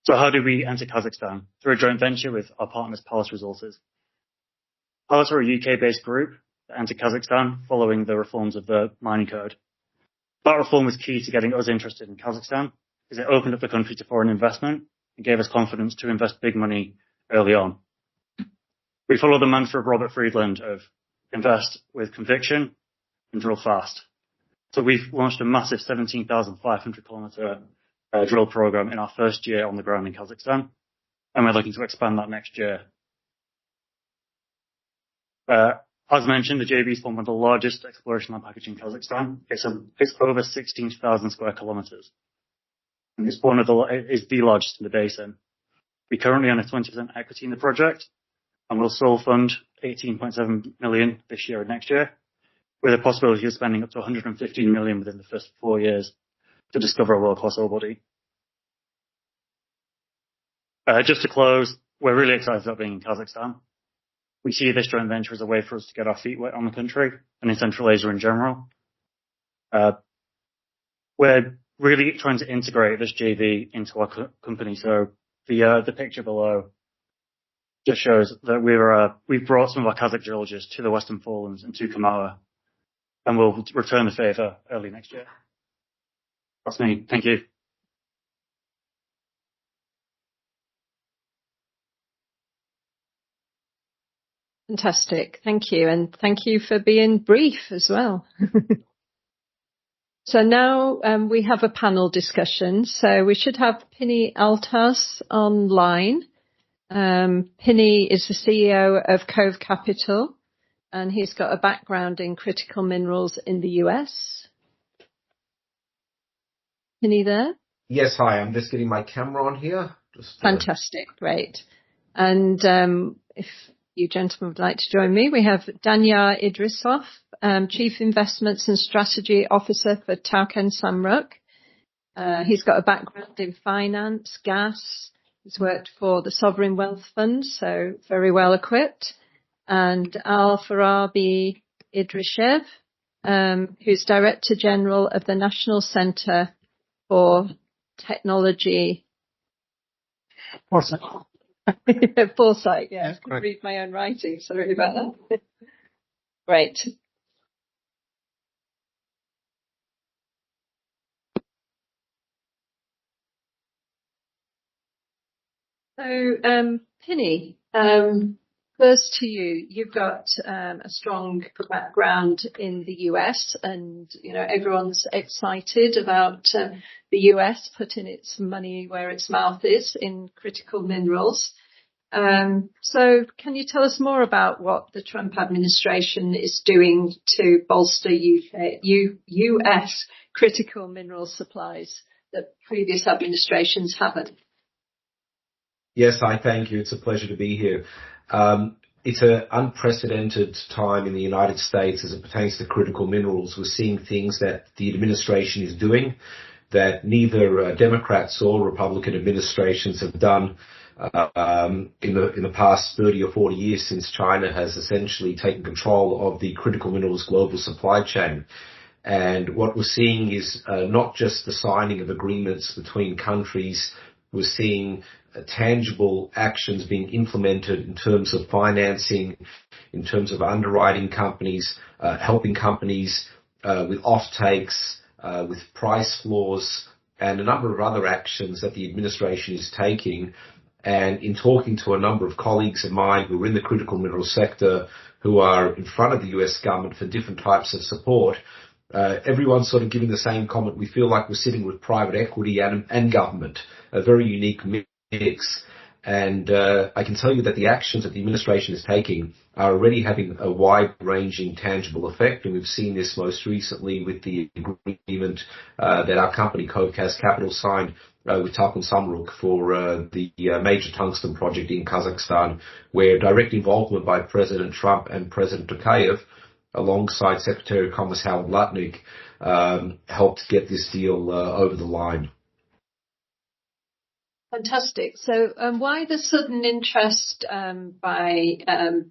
H: So how do we enter Kazakhstan? Through a joint venture with our partners, Palace Resources. Palace are a UK-based group that entered Kazakhstan following the reforms of the mining code. That reform was key to getting us interested in Kazakhstan, because it opened up the country to foreign investment and gave us confidence to invest big money early on. We follow the mantra of Robert Friedland of invest with conviction and drill fast. So we've launched a massive 17,500 kilometer drill program in our first year on the ground in Kazakhstan, and we're looking to expand that next year. As mentioned, the JV is one of the largest exploration land package in Kazakhstan. It's over 16,000 square kilometers, and it's the largest in the basin. We currently own a 20% equity in the project, and we'll sole fund 18.7 million this year and next year, with a possibility of spending up to 115 million within the first 4 years to discover a world-class ore body. Just to close, we're really excited about being in Kazakhstan. We see this joint venture as a way for us to get our feet wet on the country and in Central Asia in general. We're really trying to integrate this JV into our company. So the picture below just shows that we've brought some of our Kazakh geologists to the Western Forelands and to Kamawa, and we'll return the favour early next year. That's me. Thank you.
C: Fantastic. Thank you. And thank you for being brief as well. So now we have a panel discussion. So we should have Pini Altas online. Pini is the CEO of Cove Capital, and he's got a background in critical minerals in the US. Pini there?
I: Yes, hi. I'm just getting my camera on here.
C: Fantastic. Great. And if you gentlemen would like to join me, we have Danyar Idrisov, Chief Investments and Strategy Officer for Tauken Samruk. He's got a background in finance, gas. He's worked for the Sovereign Wealth Fund, so very well equipped. And Al-Farabi Idrishev, who's Director General of the National Centre for Technology.
J: Foresight.
C: Foresight, yeah. I can read my own writing. Sorry about that. Great. So, Pini, first to you. You've got a strong background in the US, and everyone's excited about the US putting its money where its mouth is in critical minerals. So, can you tell us more about what the Trump administration is doing to bolster US critical mineral supplies that previous administrations haven't?
I: Yes, I thank you. It's a pleasure to be here. It's an unprecedented time in the United States as it pertains to critical minerals. We're seeing things that the administration is doing that neither Democrats or Republican administrations have done in the past 30 or 40 years since China has essentially taken control of the critical minerals global supply chain. And what we're seeing is not just the signing of agreements between countries. We're seeing tangible actions being implemented in terms of financing, in terms of underwriting companies, helping companies with offtakes, with price floors, and a number of other actions that the administration is taking. And in talking to a number of colleagues of mine who are in the critical mineral sector, who are in front of the US government for different types of support, everyone's sort of giving the same comment. We feel like we're sitting with private equity and government, a very unique mix. And I can tell you that the actions that the administration is taking are already having a wide-ranging tangible effect, and we've seen this most recently with the agreement that our company, Kaz Capital, signed with Tarkon Samruk for the major tungsten project in Kazakhstan, where direct involvement by President Trump and President Tokayev, alongside Secretary of Commerce Howard Lutnick, helped get this deal over the line.
C: Fantastic. So why the sudden interest by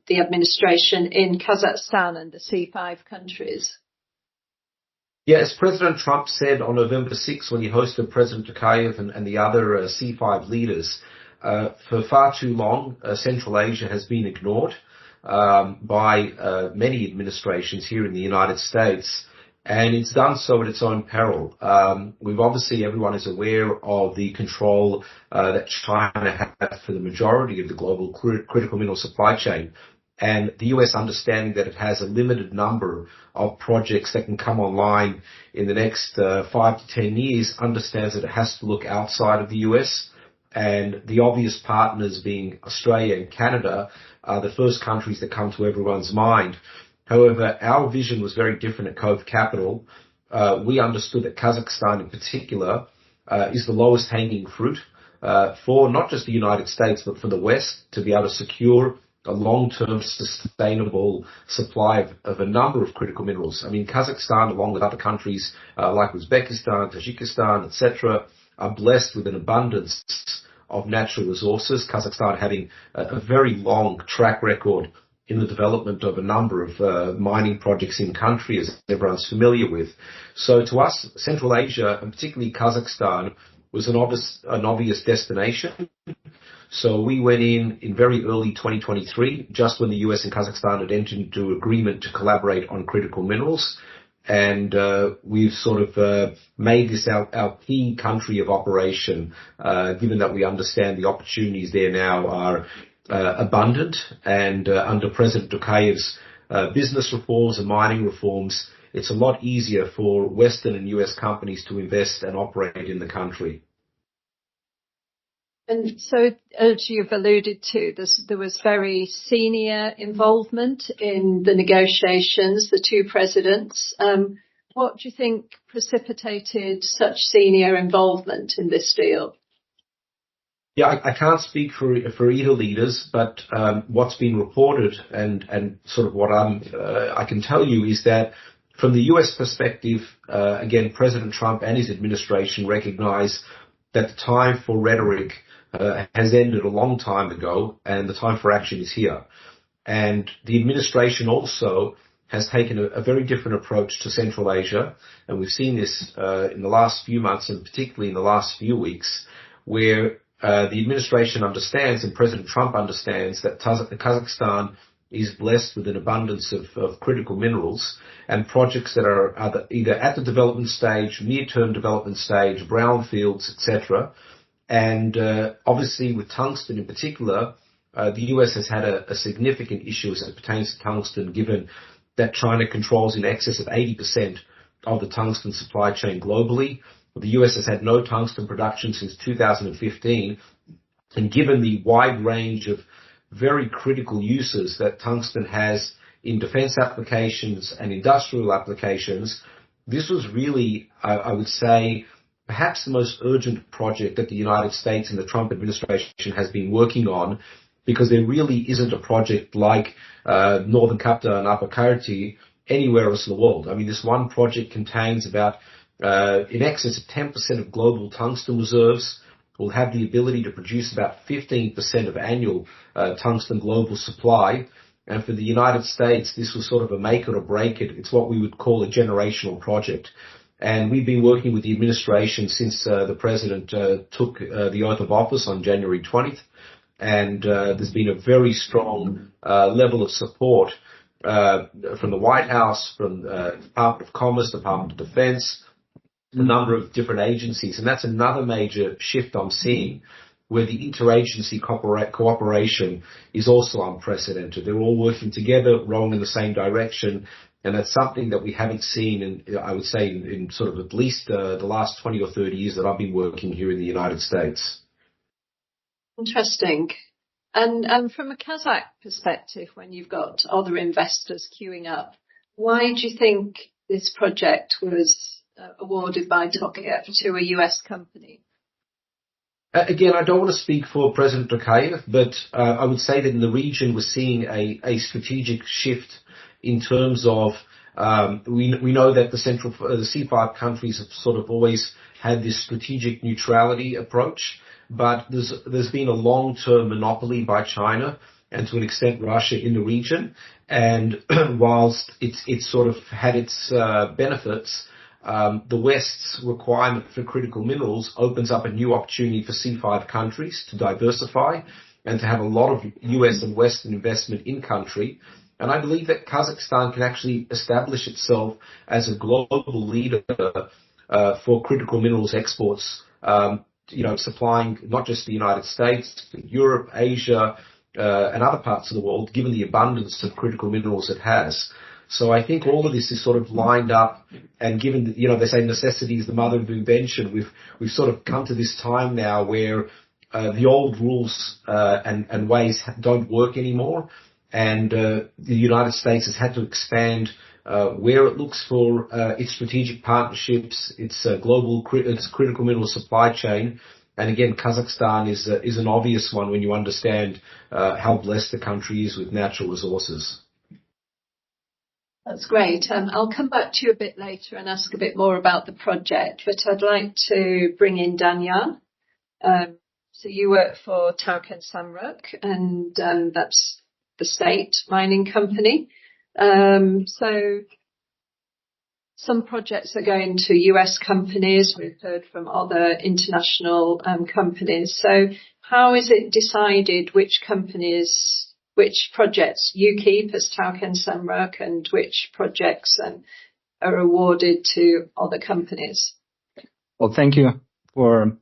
C: the administration in Kazakhstan and the C5 countries?
I: Yeah, as President Trump said on November 6 when he hosted President Tokayev and the other C5 leaders, for far too long, Central Asia has been ignored by many administrations here in the United States. And it's done so at its own peril. We've obviously, everyone is aware of the control that China has for the majority of the global critical mineral supply chain. And the US, understanding that it has a limited number of projects that can come online in the next 5 to 10 years, understands that it has to look outside of the US. And the obvious partners being Australia and Canada are the first countries that come to everyone's mind. However, our vision was very different at Cove Capital. We understood that Kazakhstan in particular is the lowest hanging fruit for not just the United States, but for the West to be able to secure a long-term sustainable supply of a number of critical minerals. I mean, Kazakhstan, along with other countries like Uzbekistan, Tajikistan, etc., are blessed with an abundance of natural resources. Kazakhstan having a very long track record in the development of a number of mining projects in country, as everyone's familiar with. So to us, Central Asia, and particularly Kazakhstan, was an obvious destination. So we went in very early 2023, just when the US and Kazakhstan had entered into agreement to collaborate on critical minerals. And we've sort of made this our key country of operation, given that we understand the opportunities there now are abundant, and under President Tokayev's business reforms and mining reforms, it's a lot easier for Western and US companies to invest and operate in the country.
C: And so, as you've alluded to, there was very senior involvement in the negotiations, the two presidents. What do you think precipitated such senior involvement in this deal?
I: Yeah, I can't speak for either leaders, but what's been reported and sort of what I can tell you is that from the US perspective, again, President Trump and his administration recognize that the time for rhetoric has ended a long time ago, and the time for action is here. And the administration also has taken a very different approach to Central Asia, and we've seen this in the last few months, and particularly in the last few weeks, where the administration understands, and President Trump understands, that Kazakhstan is blessed with an abundance of critical minerals and projects that are either at the development stage, near-term development stage, brownfields, etc. And obviously with tungsten in particular, the US has had a significant issue as it pertains to tungsten, given that China controls in excess of 80% of the tungsten supply chain globally. The US has had no tungsten production since 2015, and given the wide range of very critical uses that tungsten has in defense applications and industrial applications, this was really, I would say, perhaps the most urgent project that the United States and the Trump administration has been working on, because there really isn't a project like Northern Kapta and Upper Karti anywhere else in the world. I mean, this one project contains about in excess of 10% of global tungsten reserves, will have the ability to produce about 15% of annual tungsten global supply. And for the United States, this was sort of a make it or break it. It's what we would call a generational project. And we've been working with the administration since the president took the oath of office on January 20th. And there's been a very strong level of support from the White House, from the Department of Commerce, Department of Defense, a number of different agencies. And that's another major shift I'm seeing, where the interagency cooperation is also unprecedented. They're all working together, rowing in the same direction, And that's something that we haven't seen in, I would say, in sort of at least the last 20 or 30 years that I've been working here in the United States.
C: Interesting. And from a Kazakh perspective, when you've got other investors queuing up, why do you think this project was awarded by Tokayev to a US company?
I: Again, I don't want to speak for President Tokayev, but I would say that in the region we're seeing a strategic shift in terms of we know that the C5 countries have sort of always had this strategic neutrality approach, but there's been a long-term monopoly by China and to an extent Russia in the region, and whilst it's sort of had its benefits, the West's requirement for critical minerals opens up a new opportunity for C5 countries to diversify and to have a lot of US and Western investment in country. And I believe that Kazakhstan can actually establish itself as a global leader for critical minerals exports, supplying not just the United States, but Europe, Asia, and other parts of the world, given the abundance of critical minerals it has. So I think all of this is sort of lined up, and given, they say necessity is the mother of invention, we've sort of come to this time now where the old rules and ways don't work anymore, and the United States has had to expand where it looks for its strategic partnerships, its critical mineral supply chain. And again, Kazakhstan is an obvious one when you understand how blessed the country is with natural resources.
C: That's great. I'll come back to you a bit later and ask a bit more about the project, but I'd like to bring in Danyan. So you work for Tauken Samruk, and that's the state mining company. So some projects are going to US companies. We've heard from other international companies. So how is it decided which projects you keep as Tauken Samruk and which projects are awarded to other companies?
J: Well, thank you for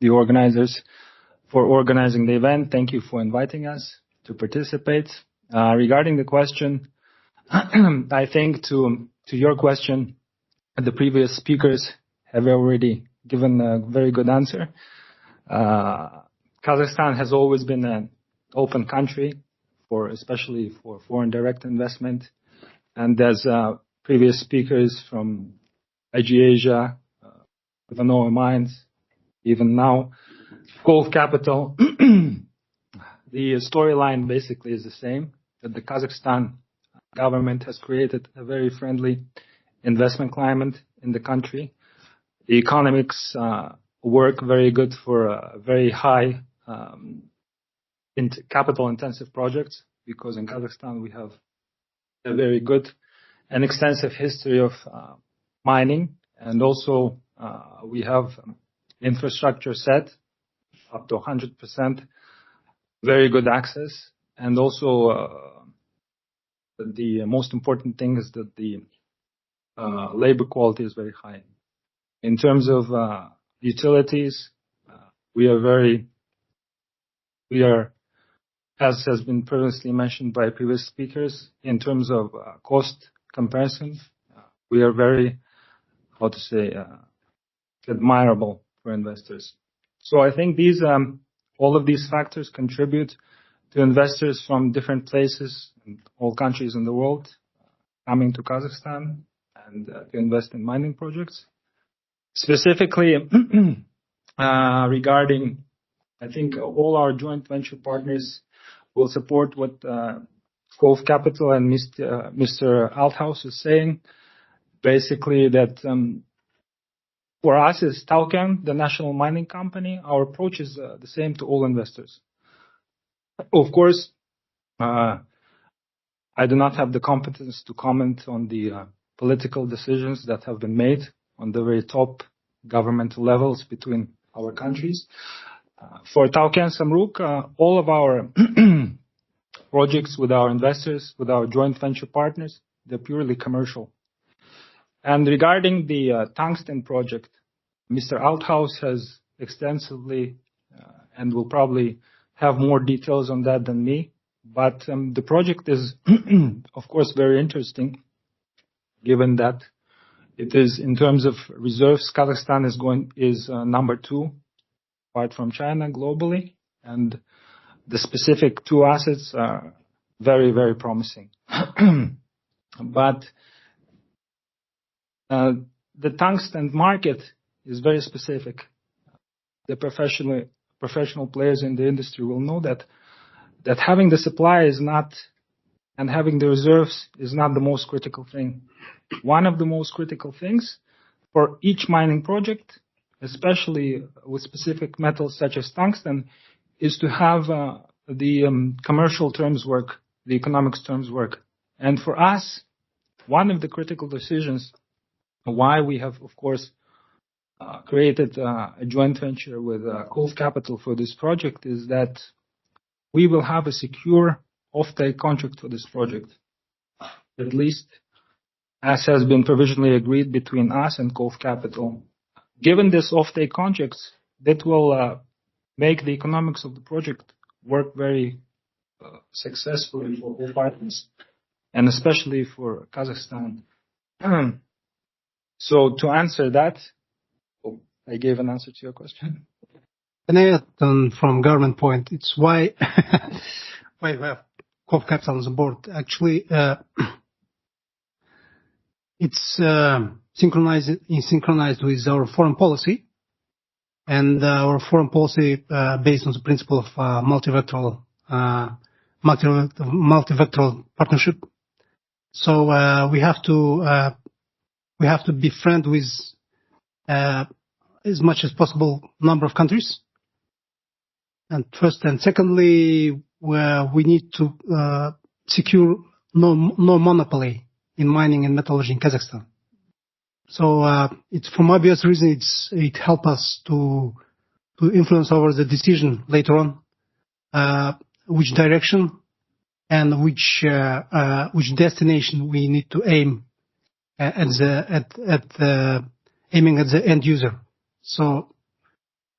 J: the organizers for organizing the event. Thank you for inviting us to participate. Regarding the question, I think to your question, the previous speakers have already given a very good answer. Kazakhstan has always been an open country, especially for foreign direct investment. And as previous speakers from Eurasia, Kononov mines, even now, Gulf Capital, the storyline basically is the same, that the Kazakhstan government has created a very friendly investment climate in the country. The economics work very good for very high capital-intensive projects, because in Kazakhstan we have a very good and extensive history of mining, and also we have infrastructure set up to 100%, very good access, and also the most important thing is that the labor quality is very high. In terms of utilities, we are, as has been previously mentioned by previous speakers, in terms of cost comparison, we are very, admirable for investors. So I think all of these factors contribute to investors from different places and all countries in the world coming to Kazakhstan and to invest in mining projects. Specifically, regarding, I think all our joint venture partners will support what Gulf Capital and Mr. Althaus is saying. Basically that for us as Tauken, the national mining company, our approach is the same to all investors. Of course, I do not have the competence to comment on the political decisions that have been made on the very top governmental levels between our countries. For Tauken Samruk, all of our projects with our investors, with our joint venture partners, they're purely commercial. And regarding the tungsten project, Mr. Althaus has extensively and will probably have more details on that than me. But the project is, of course, very interesting. given that it is, in terms of reserves, Kazakhstan is number 2, apart from China globally, and the specific 2 assets are very, very promising. But the tungsten market is very specific. The professional players in the industry will know that having the supply is not, and having the reserves is not the most critical thing. One of the most critical things for each mining project, especially with specific metals such as tungsten, is to have the commercial terms work, the economics terms work. And for us, one of the critical decisions why we have, of course, created a joint venture with Cove Capital for this project is that we will have a secure offtake contract for this project, at least as has been provisionally agreed between us and Cove Capital. Given this offtake contracts, that will make the economics of the project work very successfully for all parties, and especially for Kazakhstan. So to answer that, I gave an answer to your question.
K: And I add from government point, it's why we have Cove Capital on board. Actually, it's synchronized with our foreign policy, and our foreign policy based on the principle of multivectoral partnership. So we have to be friend with as much as possible number of countries. And first and secondly, we need to secure no monopoly in mining and metallurgy in Kazakhstan. So it's from obvious reason it helps us to influence over the decision later on, which direction and which destination we need to aim aiming at the end user. So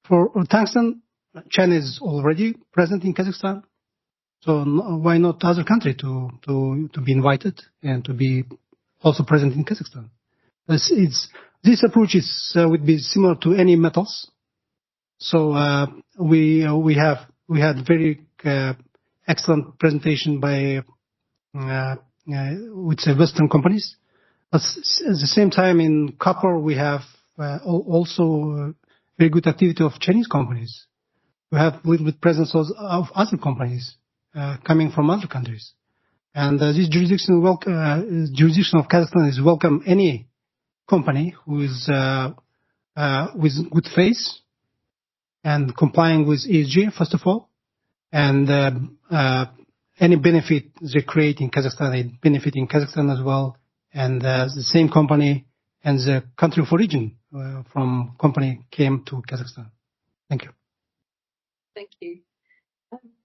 K: for tungsten, China is already present in Kazakhstan. So why not other country to be invited and to be also present in Kazakhstan? This approach would be similar to any metals. So we had very excellent presentation by with Western companies. But at the same time, in copper, we have also very good activity of Chinese companies. We have a little bit presence of other companies coming from other countries. And this jurisdiction of Kazakhstan is welcome any company who is with good faith and complying with ESG, first of all, and any benefit they create in Kazakhstan, they benefit in Kazakhstan as well. And the same company and the country of origin from company came to Kazakhstan. Thank you.
C: Thank you.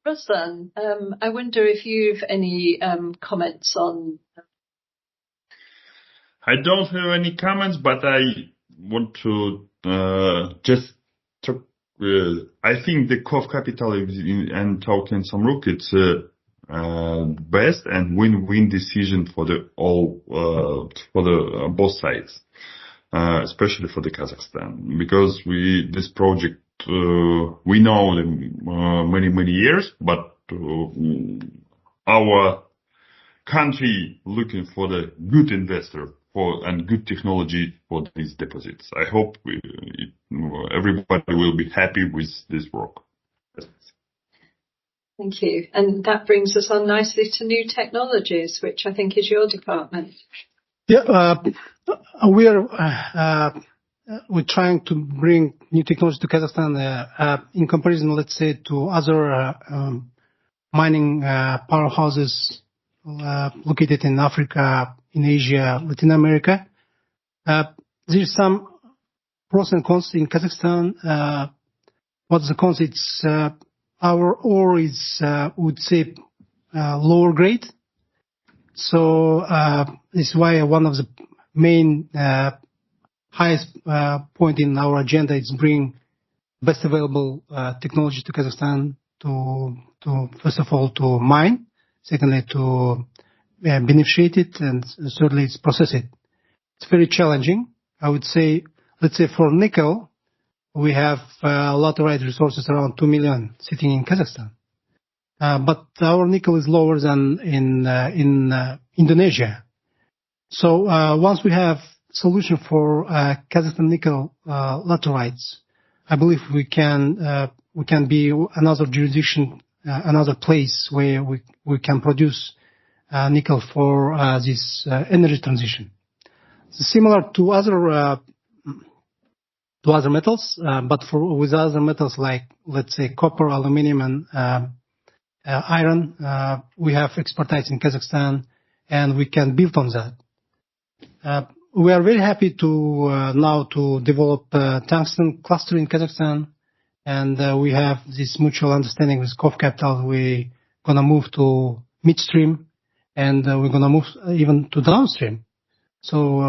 C: Ruslan, I wonder if you've any comments on...
E: I don't have any comments, but I want to just talk. I think the Cove Capital and Token Samruk, it's best and win-win decision for the both sides, especially for the Kazakhstan, because this project we know them many years, but our country looking for the good investor and good technology for these deposits. I hope everybody will be happy with this work.
C: Thank you. And that brings us on nicely to new technologies, which I think is your department.
K: Yeah, we're trying to bring new technology to Kazakhstan in comparison, let's say, to other mining powerhouses located in Africa, in Asia, Latin America. There's some pros and cons in Kazakhstan. What's the cons? It's our ore is, would say, lower grade. So this is why one of the main highest point in our agenda is bring best available technology to Kazakhstan to first of all to mine, secondly to beneficiate it, and thirdly it's process it. it's very challenging. I would say, let's say for nickel, we have laterite resources around 2 million sitting in Kazakhstan. But our nickel is lower than in Indonesia. So once we have solution for Kazakhstan nickel laterites, I believe we can be another jurisdiction, another place where we can produce nickel for this energy transition. Similar to other metals, but with other metals like, let's say, copper, aluminum, and iron, we have expertise in Kazakhstan, and we can build on that. We are very happy to now to develop tungsten cluster in Kazakhstan, and we have this mutual understanding with KOF Capital. We're gonna move to midstream, and we're gonna move even to downstream. So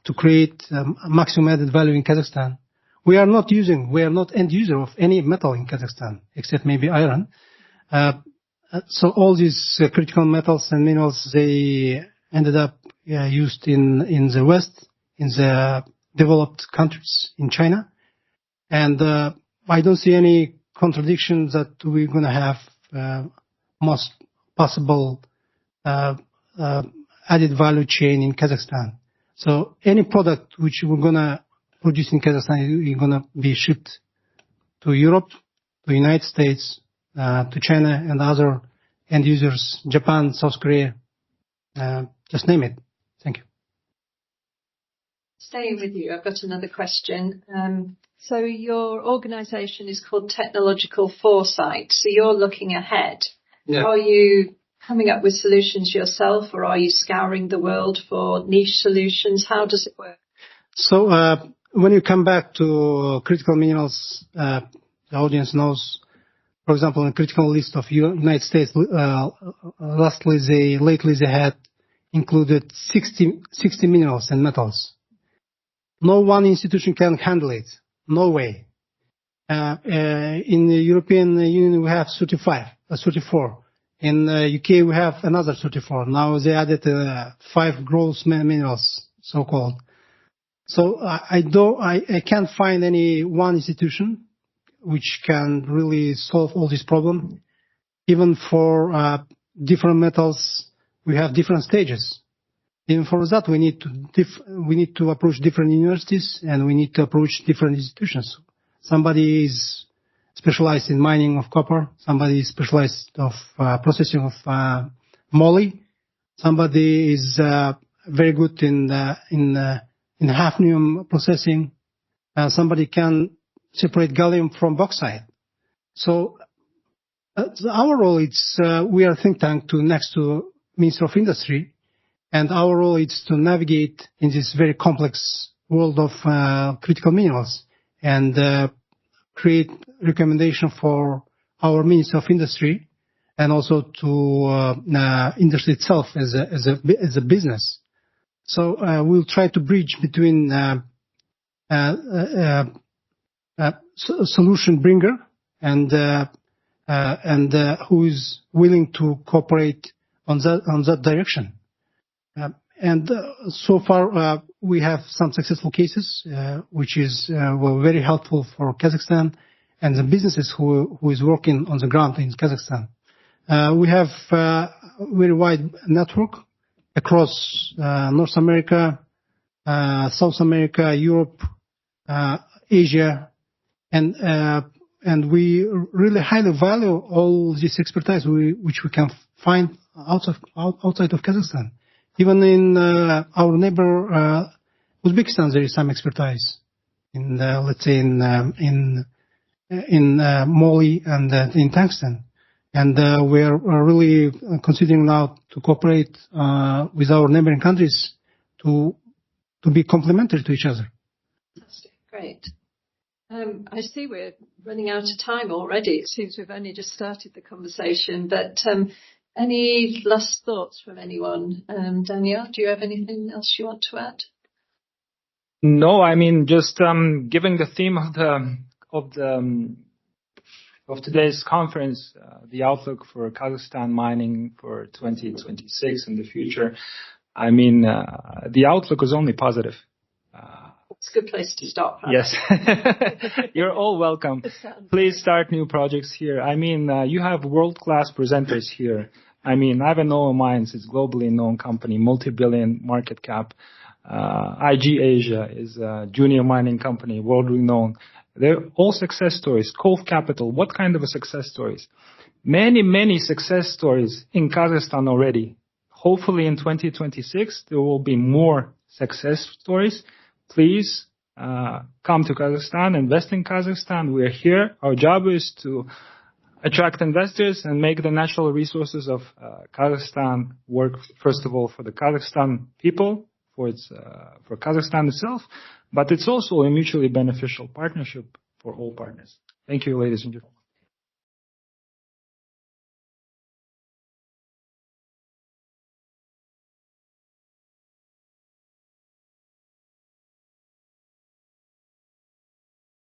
K: to create maximum added value in Kazakhstan. We are not end user of any metal in Kazakhstan, except maybe iron. So all these critical metals and minerals, they ended up used in the West, in the developed countries, in China. And I don't see any contradiction that we're going to have most possible added value chain in Kazakhstan. So any product which we're going to produce in Kazakhstan is going to be shipped to Europe, to the United States, to China and other end users, Japan, South Korea, just name it. Thank you.
C: Staying with you, I've got another question. So your organisation is called Technological Foresight. So you're looking ahead.
K: Yeah.
C: Are you coming up with solutions yourself, or are you scouring the world for niche solutions? How does it work?
K: So when you come back to critical minerals, the audience knows, for example, in the critical list of United States, lately they had included 60 minerals and metals. No one institution can handle it. No way. In the European Union, we have 34. In UK, we have another 34. Now they added 5 gross minerals, so-called. So I can't find any one institution which can really solve all this problem. Even for different metals, we have different stages. Even for that, we need to approach different universities, and we need to approach different institutions. Somebody is specialized in mining of copper. Somebody is specialized of processing of moly. Somebody is very good in hafnium processing. Somebody can separate gallium from bauxite. So our role is we are a think tank next to Minister of Industry, and our role is to navigate in this very complex world of critical minerals and create recommendation for our Minister of Industry and also to industry itself as a business. So we'll try to bridge between solution bringer and who is willing to cooperate on that direction. And so far we have some successful cases, which were very helpful for Kazakhstan and the businesses who is working on the ground in Kazakhstan. We have a very wide network across North America, South America, Europe, Asia, and we really highly value all this expertise which we can find outside of Kazakhstan. Even in our neighbor Uzbekistan, there is some expertise in let's say in moly and in tungsten, and we are really considering now to cooperate with our neighboring countries to be complementary to each other.
C: Fantastic, great. I see we're running out of time already. It seems we've only just started the conversation, but any last thoughts from anyone? Daniel, do you have anything else you want to add?
J: No, I mean, just given the theme of today's conference, the outlook for Kazakhstan mining for 2026 and the future, I mean, the outlook is only positive.
L: It's a good place to stop. Huh?
J: Yes. You're all welcome. Please start new projects here. I mean, you have world-class presenters here. I mean, Ivanhoe Mines is globally known company, multi-billion market cap. IG Asia is a junior mining company, world-renowned. They're all success stories. Cove Capital, what kind of a success stories? Many, many success stories in Kazakhstan already. Hopefully in 2026, there will be more success stories. Please come to Kazakhstan, invest in Kazakhstan. We're here. Our job is to attract investors and make the natural resources of Kazakhstan work, first of all, for the Kazakhstan people, for Kazakhstan itself, but it's also a mutually beneficial partnership for all partners. Thank you, ladies and gentlemen.